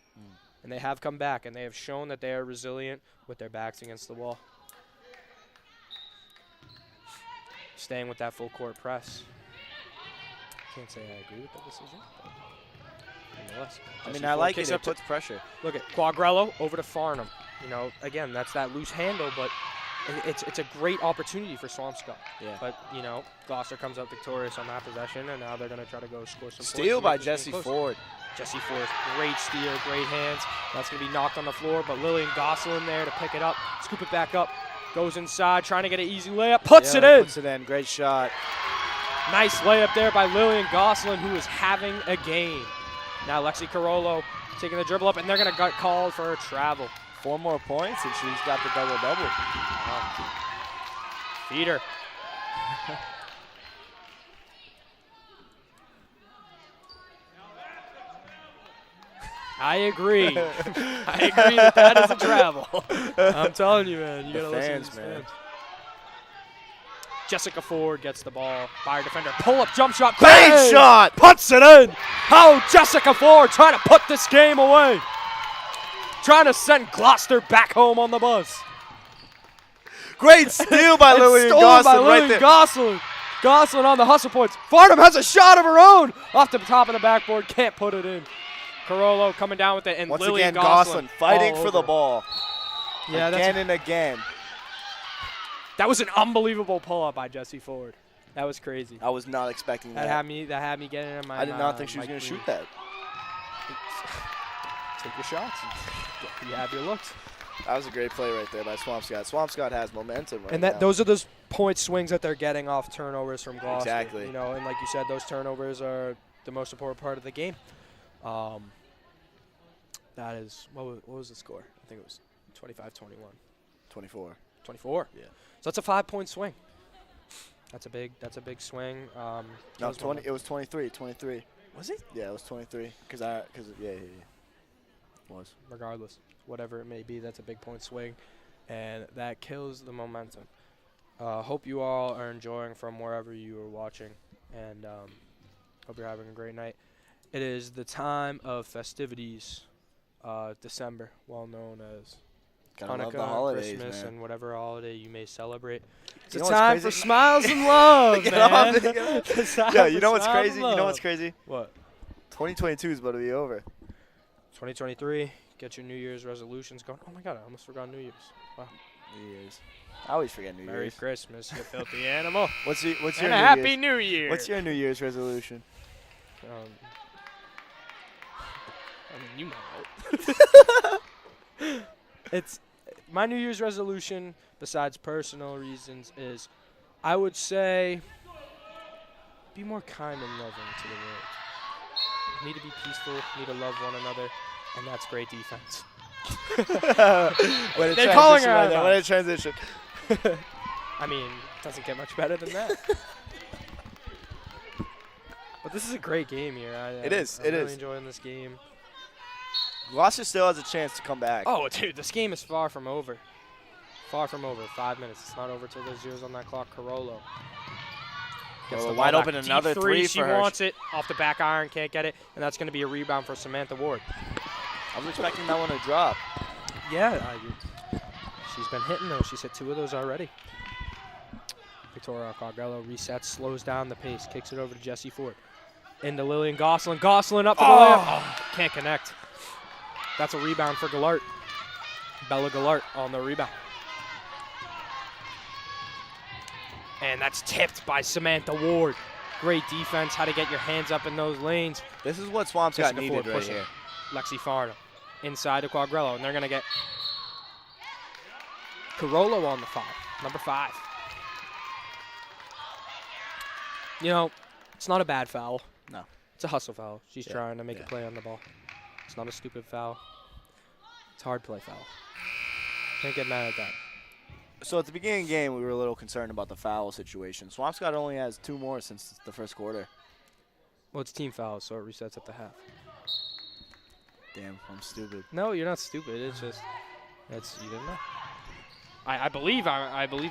Speaker 4: And they have come back, and they have shown that they are resilient with their backs against the wall. Staying with that full court press. Can't say I agree with that decision, but nonetheless.
Speaker 2: I mean, I like it. It puts pressure.
Speaker 4: Look at Quagrello over to Farnham. You know, again, that's that loose handle, but it's a great opportunity for Swampscott.
Speaker 2: Yeah.
Speaker 4: But, you know, Gloucester comes up victorious on that possession, and now they're going to try to go score some points.
Speaker 2: Steal by Jesse Ford.
Speaker 4: Jesse Ford, great steal, great hands. That's going to be knocked on the floor, but Lillian Gosselin there to pick it up, scoop it back up, goes inside, trying to get an easy layup, puts it in.
Speaker 2: Puts it in, great shot.
Speaker 4: Nice layup there by Lillian Gosselin, who is having a game. Now Lexi Carollo taking the dribble up, and they're going to get called for a travel.
Speaker 2: 4 more points, and she's got the double-double.
Speaker 4: Wow. Feed her. I agree. I agree that is a travel. I'm telling you, man. You got to listen to these fans. Jessica Ford gets the ball by her defender. Pull-up jump shot.
Speaker 2: Great shot.
Speaker 4: Puts it in. How Jessica Ford trying to put this game away. Trying to send Gloucester back home on the bus.
Speaker 2: Great steal by Lillian Gosselin right there.
Speaker 4: Gosselin on the hustle points. Farnham has a shot of her own. Off the top of the backboard. Can't put it in. Carollo coming down with it. And
Speaker 2: once
Speaker 4: Lillian
Speaker 2: again, Gosselin fighting
Speaker 4: all
Speaker 2: for the
Speaker 4: over.
Speaker 2: ball.
Speaker 4: Yeah,
Speaker 2: again and again.
Speaker 4: That was an unbelievable pull-up by Jessie Ford. That was crazy.
Speaker 2: I was not expecting that.
Speaker 4: That had me getting in my.
Speaker 2: I did not think she was going to shoot that.
Speaker 4: Take your shots. You have your looks.
Speaker 2: That was a great play right there by Swampscott. Swampscott has momentum right
Speaker 4: And
Speaker 2: now.
Speaker 4: those are those point swings that they're getting off turnovers from Gloucester.
Speaker 2: Exactly.
Speaker 4: You know, and like you said, those turnovers are the most important part of the game. That is what was the score? I think it was 25-21.
Speaker 2: 24.
Speaker 4: 24.
Speaker 2: Yeah.
Speaker 4: So that's a 5-point swing. That's a big swing.
Speaker 2: No, 20. It was 23. 23.
Speaker 4: Was it?
Speaker 2: Yeah, it was 23. Yeah. It was.
Speaker 4: Regardless, whatever it may be, that's a big point swing, and that kills the momentum. Hope you all are enjoying from wherever you are watching, and hope you're having a great night. It is the time of festivities, December, well known as
Speaker 2: Gotta love the
Speaker 4: Hanukkah,
Speaker 2: holidays,
Speaker 4: Christmas,
Speaker 2: man.
Speaker 4: and whatever holiday you may celebrate. It's
Speaker 2: You
Speaker 4: a
Speaker 2: know what's
Speaker 4: time
Speaker 2: crazy?
Speaker 4: for smiles and love,
Speaker 2: Get
Speaker 4: man.
Speaker 2: off it, get off
Speaker 4: It's a time
Speaker 2: Yeah,
Speaker 4: for
Speaker 2: you know what's
Speaker 4: smiles
Speaker 2: crazy?
Speaker 4: and
Speaker 2: You know
Speaker 4: love.
Speaker 2: what's crazy?
Speaker 4: What?
Speaker 2: 2022 is about to be over.
Speaker 4: 2023, get your New Year's resolutions going. Oh my God, I almost forgot New Year's. Wow.
Speaker 2: New Year's. I always forget New
Speaker 4: Merry
Speaker 2: Year's.
Speaker 4: Christmas, you filthy animal.
Speaker 2: What's your
Speaker 4: And
Speaker 2: New
Speaker 4: a Happy
Speaker 2: Year's?
Speaker 4: New Year.
Speaker 2: What's your New Year's resolution?
Speaker 4: I mean, you know. It's my New Year's resolution, besides personal reasons, is I would say be more kind and loving to the world. Need to be peaceful, need to love one another, and that's great defense.
Speaker 2: They're
Speaker 4: calling her out.
Speaker 2: What a transition.
Speaker 4: I mean, doesn't get much better than that. But this is a great game here.
Speaker 2: It is,
Speaker 4: I'm
Speaker 2: it
Speaker 4: really
Speaker 2: is.
Speaker 4: enjoying this game.
Speaker 2: Gloucester still has a chance to come back.
Speaker 4: Oh, dude, this game is far from over. Far from over. 5 minutes. It's not over till there's zeros on that clock. Carollo. Gets the
Speaker 2: wide
Speaker 4: ball
Speaker 2: open,
Speaker 4: back.
Speaker 2: another
Speaker 4: Deep
Speaker 2: three
Speaker 4: She
Speaker 2: for her.
Speaker 4: wants it. Off the back iron. Can't get it. And that's going to be a rebound for Samantha Ward.
Speaker 2: I was expecting that one to drop.
Speaker 4: Yeah. She's been hitting those. She's hit 2 of those already. Victoria Quagliarello resets, slows down the pace, kicks it over to Jessie Ford. Into Lillian Gosselin. Gosselin up for the layup. Can't connect. That's a rebound for Gallart. Bella Gallart on the rebound. And that's tipped by Samantha Ward. Great defense, how to get your hands up in those lanes.
Speaker 2: This is what Swampscott
Speaker 4: Jessica
Speaker 2: needed
Speaker 4: Ford
Speaker 2: right
Speaker 4: pushing.
Speaker 2: here.
Speaker 4: Lexi Farnham inside to Quagliarello, and they're going to get Carollo on the foul, number 5. You know, it's not a bad foul.
Speaker 2: No.
Speaker 4: It's a hustle foul. She's
Speaker 2: Yeah,
Speaker 4: trying to make
Speaker 2: yeah.
Speaker 4: a play on the ball. It's not a stupid foul. It's a hard play foul. Can't get mad at that.
Speaker 2: So at the beginning of the game, we were a little concerned about the foul situation. Swampscott only has 2 more since the first quarter.
Speaker 4: Well, it's team fouls, so it resets at the half.
Speaker 2: Damn, I'm stupid.
Speaker 4: No, you're not stupid. It's just, you didn't know. I believe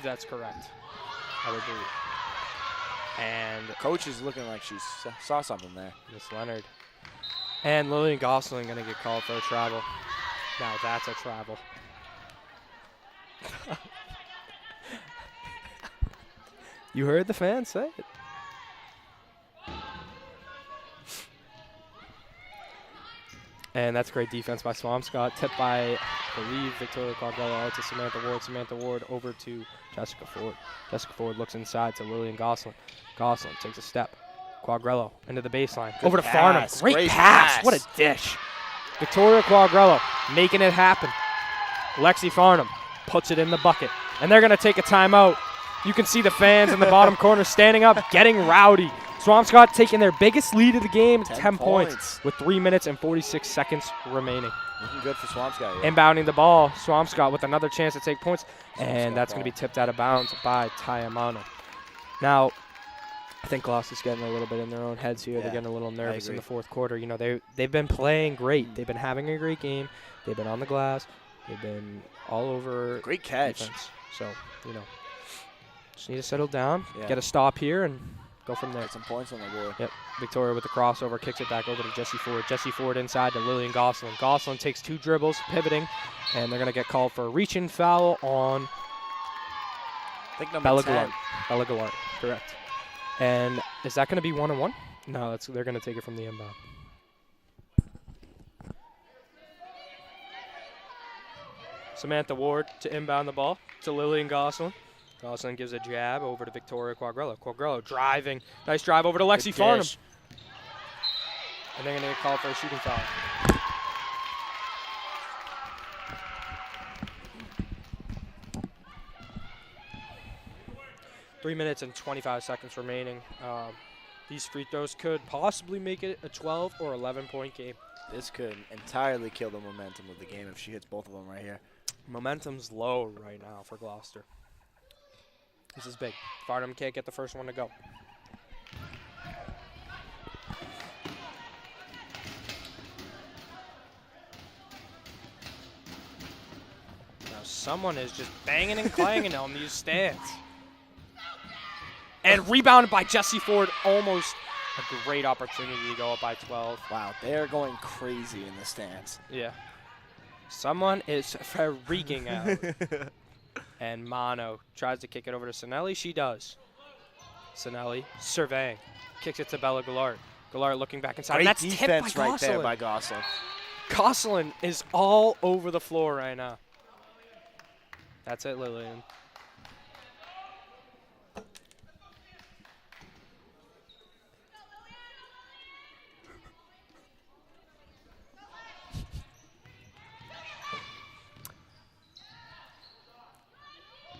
Speaker 4: that's correct. I would believe. And
Speaker 2: Coach is looking like she saw something there.
Speaker 4: Miss Leonard. And Lillian Gosselin going to get called for a travel. Now that's a travel. You heard the fans say it. And that's great defense by Swampscott. Tipped by, I believe, Victoria Quagliarello out to Samantha Ward. Samantha Ward over to Jessica Ford. Jessica Ford looks inside to Lillian Gosselin. Gosselin takes a step. Quagliarello into the baseline.
Speaker 2: Good
Speaker 4: over to
Speaker 2: pass.
Speaker 4: Farnham. Great pass. What a dish. Victoria Quagliarello making it happen. Lexi Farnham puts it in the bucket. And they're going to take a timeout. You can see the fans in the bottom corner standing up, getting rowdy. Swampscott taking their biggest lead of the game, 10 points, with 3 minutes and 46 seconds remaining.
Speaker 2: Looking good for Swampscott. Yeah.
Speaker 4: Inbounding the ball, Swampscott with another chance to take points, and that's going to be tipped out of bounds by Tayamano. Now, I think Gloucester's getting a little bit in their own heads here.
Speaker 2: Yeah,
Speaker 4: They're getting a little nervous in
Speaker 2: agree.
Speaker 4: the fourth quarter. You know, they've been playing great. They've been having a great game. They've been on the glass. They've been all over
Speaker 2: Great catch.
Speaker 4: defense. So, you know, just need to settle down,
Speaker 2: Yeah.
Speaker 4: get a stop here, and go from there.
Speaker 2: Get some points on the board.
Speaker 4: Yep. Victoria with the crossover, kicks it back over to Jessie Ford. Jessie Ford inside to Lillian Gosselin. Gosselin takes 2 dribbles, pivoting, and they're going to get called for a reach-in foul on
Speaker 2: I think number
Speaker 4: Bella
Speaker 2: 10.
Speaker 4: Gallart. Bella Gallart, correct. And is that going to be 1-on-1? No, they're going to take it from the inbound. Samantha Ward to inbound the ball to Lillian Gosselin. Gosselin gives a jab over to Victoria Quagrello. Quagrello driving. Nice drive over to Lexi Farnham. And they're going to get called for a shooting foul. Three minutes and 25 seconds remaining. These free throws could possibly make it a 12 or 11-point game.
Speaker 2: This could entirely kill the momentum of the game if she hits both of them right here.
Speaker 4: Momentum's low right now for Gloucester. This is big. Farnham can't get the first one to go. Now someone is just banging and clanging on these stands. And rebounded by Jessie Ford. Almost a great opportunity to go up by 12.
Speaker 2: Wow, they are going crazy in the stands.
Speaker 4: Yeah. Someone is freaking out. And Mano tries to kick it over to Sinelli. She does. Sinelli surveying. Kicks it to Bella Gallard. Gallard looking back inside.
Speaker 2: Great
Speaker 4: And that's
Speaker 2: defense
Speaker 4: tipped by
Speaker 2: right there
Speaker 4: Gosselin.
Speaker 2: by Gosselin.
Speaker 4: Gosselin is all over the floor right now. That's it, Lillian.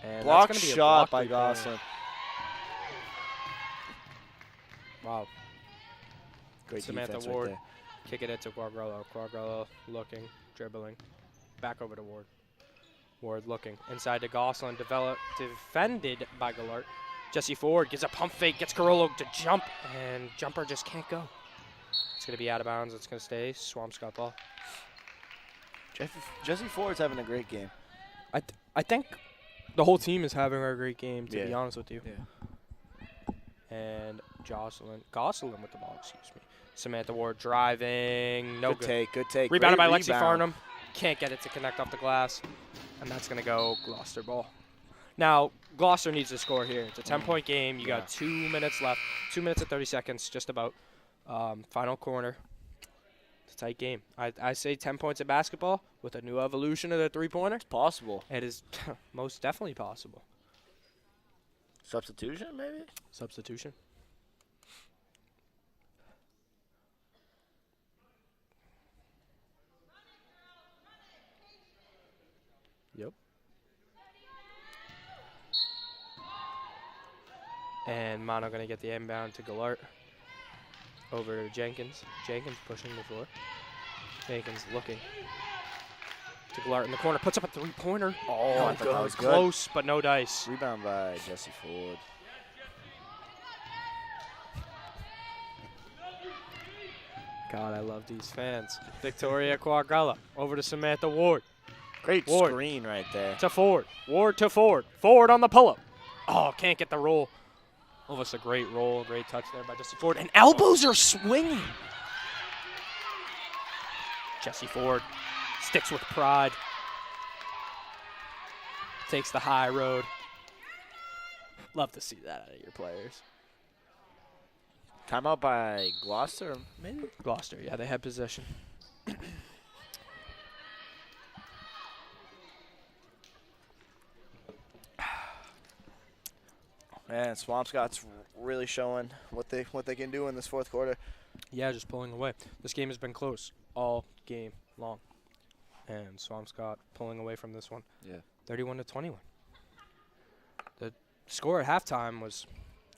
Speaker 4: And
Speaker 2: Block
Speaker 4: that's gonna be a
Speaker 2: shot
Speaker 4: block
Speaker 2: by
Speaker 4: right there.
Speaker 2: Gosselin.
Speaker 4: Wow.
Speaker 2: Great
Speaker 4: Samantha
Speaker 2: defense
Speaker 4: Ward.
Speaker 2: right
Speaker 4: Kick it into Quagrello. Quagrello looking, dribbling. Back over to Ward. Ward looking. Inside to Gosselin. Defended by Gallart. Jessie Ford gives a pump fake. Gets Carollo to jump. And jumper just can't go. It's going to be out of bounds. It's going to stay. Swampscott ball.
Speaker 2: there. Jessie Ford's having a great game.
Speaker 4: I think the whole team is having a great game, to be
Speaker 2: Yeah.
Speaker 4: honest with you.
Speaker 2: Yeah.
Speaker 4: And Gosselin with the ball, excuse me. Samantha Ward driving. No good.
Speaker 2: Good take.
Speaker 4: Rebounded by
Speaker 2: Great
Speaker 4: Lexi
Speaker 2: rebound.
Speaker 4: Farnham. Can't get it to connect off the glass. And that's going to go Gloucester ball. Now, Gloucester needs to score here. It's a 10-point game. You got 2 minutes left. 2 minutes and 30 seconds, just about. Final corner. It's a tight game. I say 10 points in basketball with a new evolution of the three-pointer.
Speaker 2: It's possible.
Speaker 4: It is most definitely possible.
Speaker 2: Substitution, maybe?
Speaker 4: Substitution. Yep. And Mano going to get the inbound to Gallart. Over to Jenkins. Jenkins pushing the floor. Jenkins looking to Gallart in the corner. Puts up a three-pointer.
Speaker 2: Oh, I thought that was good.
Speaker 4: Close, but no dice.
Speaker 2: Rebound by Jessie Ford.
Speaker 4: God, I love these fans. Victoria Quagrella over to Samantha Ward.
Speaker 2: Great
Speaker 4: Ward.
Speaker 2: screen right there.
Speaker 4: To Ford. Ward to Ford. Ford on the pull-up. Oh, can't get the roll. Almost a great roll. Great touch there by Jessie Ford. And elbows are swinging. Jessie Ford sticks with pride. Takes the high road. Love to see that out of your players.
Speaker 2: Timeout by Gloucester, maybe?
Speaker 4: Gloucester, yeah, they had possession.
Speaker 2: Man, Swampscott's really showing what they can do in this fourth quarter.
Speaker 4: Yeah, just pulling away. This game has been close all game long. And Swampscott pulling away from this one.
Speaker 2: Yeah.
Speaker 4: 31-21. The score at halftime was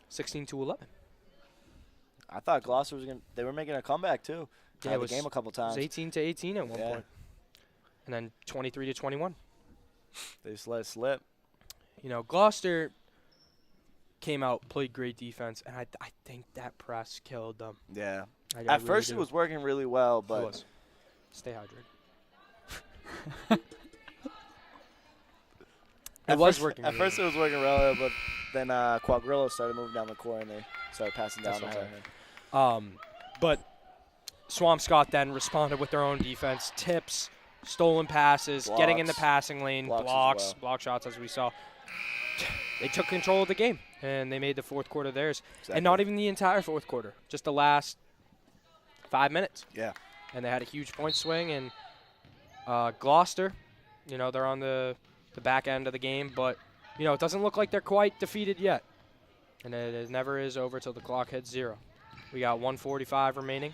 Speaker 4: 16-11.
Speaker 2: I thought Gloucester they were making a comeback too.
Speaker 4: Yeah,
Speaker 2: Tied
Speaker 4: it
Speaker 2: the
Speaker 4: was-
Speaker 2: game a couple
Speaker 4: It
Speaker 2: times.
Speaker 4: was 18-18 at one
Speaker 2: Yeah.
Speaker 4: point. And then 23-21.
Speaker 2: They just let it slip.
Speaker 4: You know, Gloucester came out, played great defense, and I think that press killed them.
Speaker 2: Yeah.
Speaker 4: I
Speaker 2: At
Speaker 4: really
Speaker 2: first
Speaker 4: do.
Speaker 2: it was working really well,
Speaker 4: It
Speaker 2: but
Speaker 4: was. Stay hydrated. It was working.
Speaker 2: At
Speaker 4: really
Speaker 2: first it was working well, but then Quagrello started moving down the court and they started passing down
Speaker 4: That's
Speaker 2: to
Speaker 4: what
Speaker 2: her.
Speaker 4: But Swampscott then responded with their own defense. Tips, stolen passes, getting in the
Speaker 2: Blocks.
Speaker 4: passing lane,
Speaker 2: Blocks as
Speaker 4: blocks,
Speaker 2: well.
Speaker 4: block shots, as we saw. They took control of the game, and they made the fourth quarter theirs.
Speaker 2: Exactly.
Speaker 4: And not even the entire fourth quarter, just the last 5 minutes.
Speaker 2: Yeah.
Speaker 4: And they had a huge point swing. And Gloucester, you know, they're on the back end of the game, but you know, it doesn't look like they're quite defeated yet. And it never is over till the clock hits 0. We got 1:45 remaining.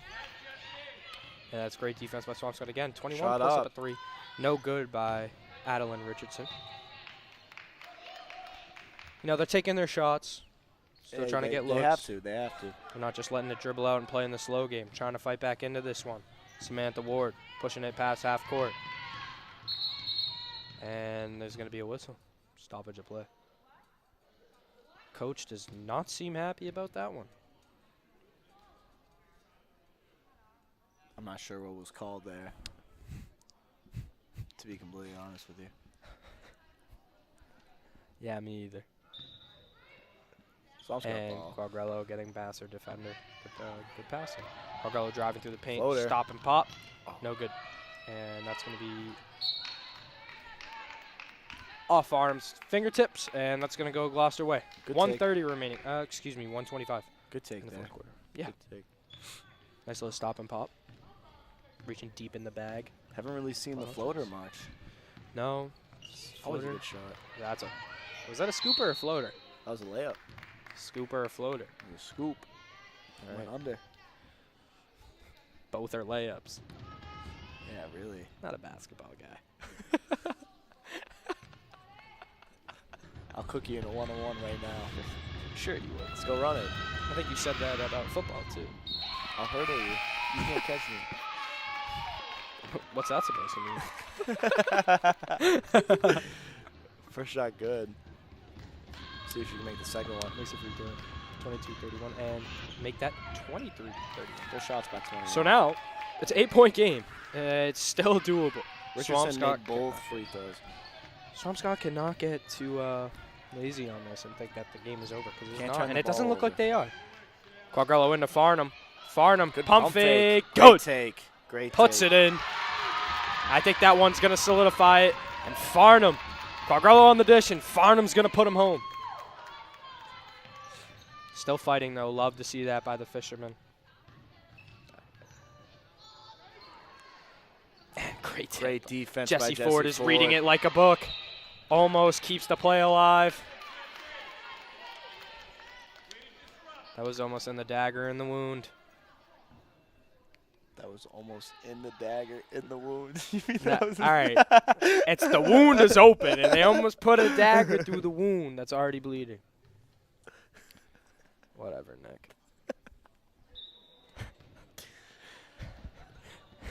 Speaker 4: And that's great defense by Swampscott again. 21
Speaker 2: Shot
Speaker 4: plus
Speaker 2: up.
Speaker 4: up a 3. No good by Adeline Richardson. You know, they're taking their shots. Still trying to get looks.
Speaker 2: They have to. They have to.
Speaker 4: They're not just letting it dribble out and playing the slow game. Trying to fight back into this one. Samantha Ward pushing it past half court. And there's going to be a whistle. Stoppage of play. Coach does not seem happy about that one.
Speaker 2: I'm not sure what was called there, to be completely honest with you.
Speaker 4: Yeah, me either.
Speaker 2: Swampscott
Speaker 4: And
Speaker 2: ball.
Speaker 4: Quagrello getting past her defender. Good passing. Quagrello driving through the paint.
Speaker 2: Floater.
Speaker 4: Stop and pop.
Speaker 2: Oh.
Speaker 4: No good. And that's going to be off Arm's fingertips. And that's going to go Gloucester way.
Speaker 2: Good
Speaker 4: 1:30 remaining. Excuse me, 1:25
Speaker 2: Good take
Speaker 4: in the
Speaker 2: there.
Speaker 4: fourth quarter. Yeah.
Speaker 2: Good take.
Speaker 4: Nice little stop and pop. Reaching deep in the bag.
Speaker 2: Haven't really seen the floater much.
Speaker 4: No.
Speaker 2: Always a
Speaker 4: Floater.
Speaker 2: good shot.
Speaker 4: Was that a scooper or a floater?
Speaker 2: That was a layup.
Speaker 4: Scooper or floater?
Speaker 2: It was a scoop.
Speaker 4: All
Speaker 2: Went
Speaker 4: right.
Speaker 2: under.
Speaker 4: Both are layups.
Speaker 2: Yeah, really.
Speaker 4: Not a basketball guy.
Speaker 2: I'll cook you in a one-on-one right now.
Speaker 4: Sure you would.
Speaker 2: Let's go run it.
Speaker 4: I think you said that about football too.
Speaker 2: I'll hurdle you. You can't catch me.
Speaker 4: What's that supposed to mean?
Speaker 2: First shot good. See if you can make the second one.
Speaker 4: Makes it free throw. 22-31 and make that 23-31.
Speaker 2: Full shots by 20.
Speaker 4: So now it's an 8-point game. It's still doable.
Speaker 2: Richardson made both free throws.
Speaker 4: Swampscott cannot get too lazy on this and think that the game is over because it's
Speaker 2: Can't
Speaker 4: not,
Speaker 2: turn
Speaker 4: and
Speaker 2: the
Speaker 4: it doesn't
Speaker 2: ball
Speaker 4: look
Speaker 2: over.
Speaker 4: like they are. Quagrello into Farnham. Farnham,
Speaker 2: Good
Speaker 4: pump fake,
Speaker 2: Great
Speaker 4: good.
Speaker 2: take. Great
Speaker 4: Puts
Speaker 2: take.
Speaker 4: it in. I think that one's going to solidify it. And Farnham, Quagrello on the dish, and Farnham's going to put him home. Still fighting, though. Love to see that by the Fishermen. And great tip.
Speaker 2: Great defense by
Speaker 4: Jesse
Speaker 2: Jesse
Speaker 4: Ford is reading it like a book. Almost keeps the play alive. That was almost in the dagger in the wound.
Speaker 2: That was almost in the dagger in the wound. You mean
Speaker 4: Nah,
Speaker 2: that was
Speaker 4: all right. It's the wound is open, and they almost put a dagger through the wound that's already bleeding. Whatever, Nick.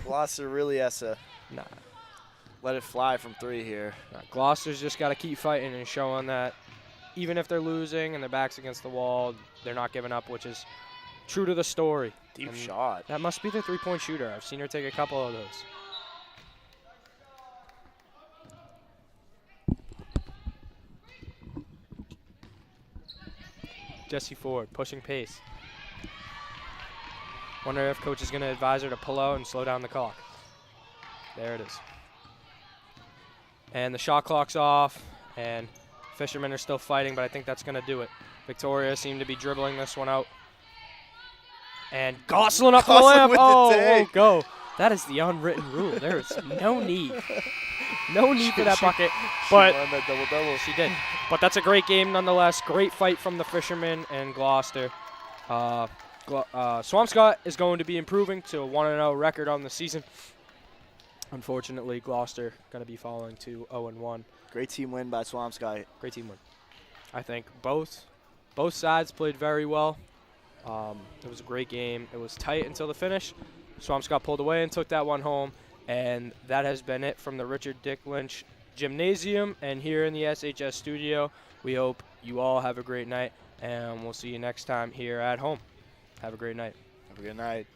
Speaker 2: Gloucester really has to
Speaker 4: Nah.
Speaker 2: let it fly from 3 here.
Speaker 4: Gloucester's just got to keep fighting and showing that even if they're losing and their back's against the wall, they're not giving up, which is true to the story.
Speaker 2: Deep
Speaker 4: And
Speaker 2: shot.
Speaker 4: That must be the three-point shooter. I've seen her take a couple of those. Jesse Ford pushing pace. Wonder if coach is going to advise her to pull out and slow down the clock. There it is. And the shot clock's off, and Fishermen are still fighting, but I think that's going to do it. Victoria seemed to be dribbling this one out. And Gosselin up the
Speaker 2: Gosselin
Speaker 4: layup.
Speaker 2: with the
Speaker 4: Oh,
Speaker 2: take.
Speaker 4: won't go. That is the unwritten rule. There is no need. No need for that bucket. But
Speaker 2: She won that double-double.
Speaker 4: she did. But that's a great game nonetheless. Great fight from the Fishermen and Gloucester. Swampscott is going to be improving to a 1-0 record on the season. Unfortunately, Gloucester going to be falling to 0-1.
Speaker 2: Great team win by Swampscott.
Speaker 4: Great team win. I think both sides played very well. It was a great game. It was tight until the finish. Swampscott pulled away and took that one home. And that has been it from the Richard Dick Lynch Gymnasium and here in the SHS studio. We hope you all have a great night, and we'll see you next time here at home. Have a great night.
Speaker 2: Have a good night.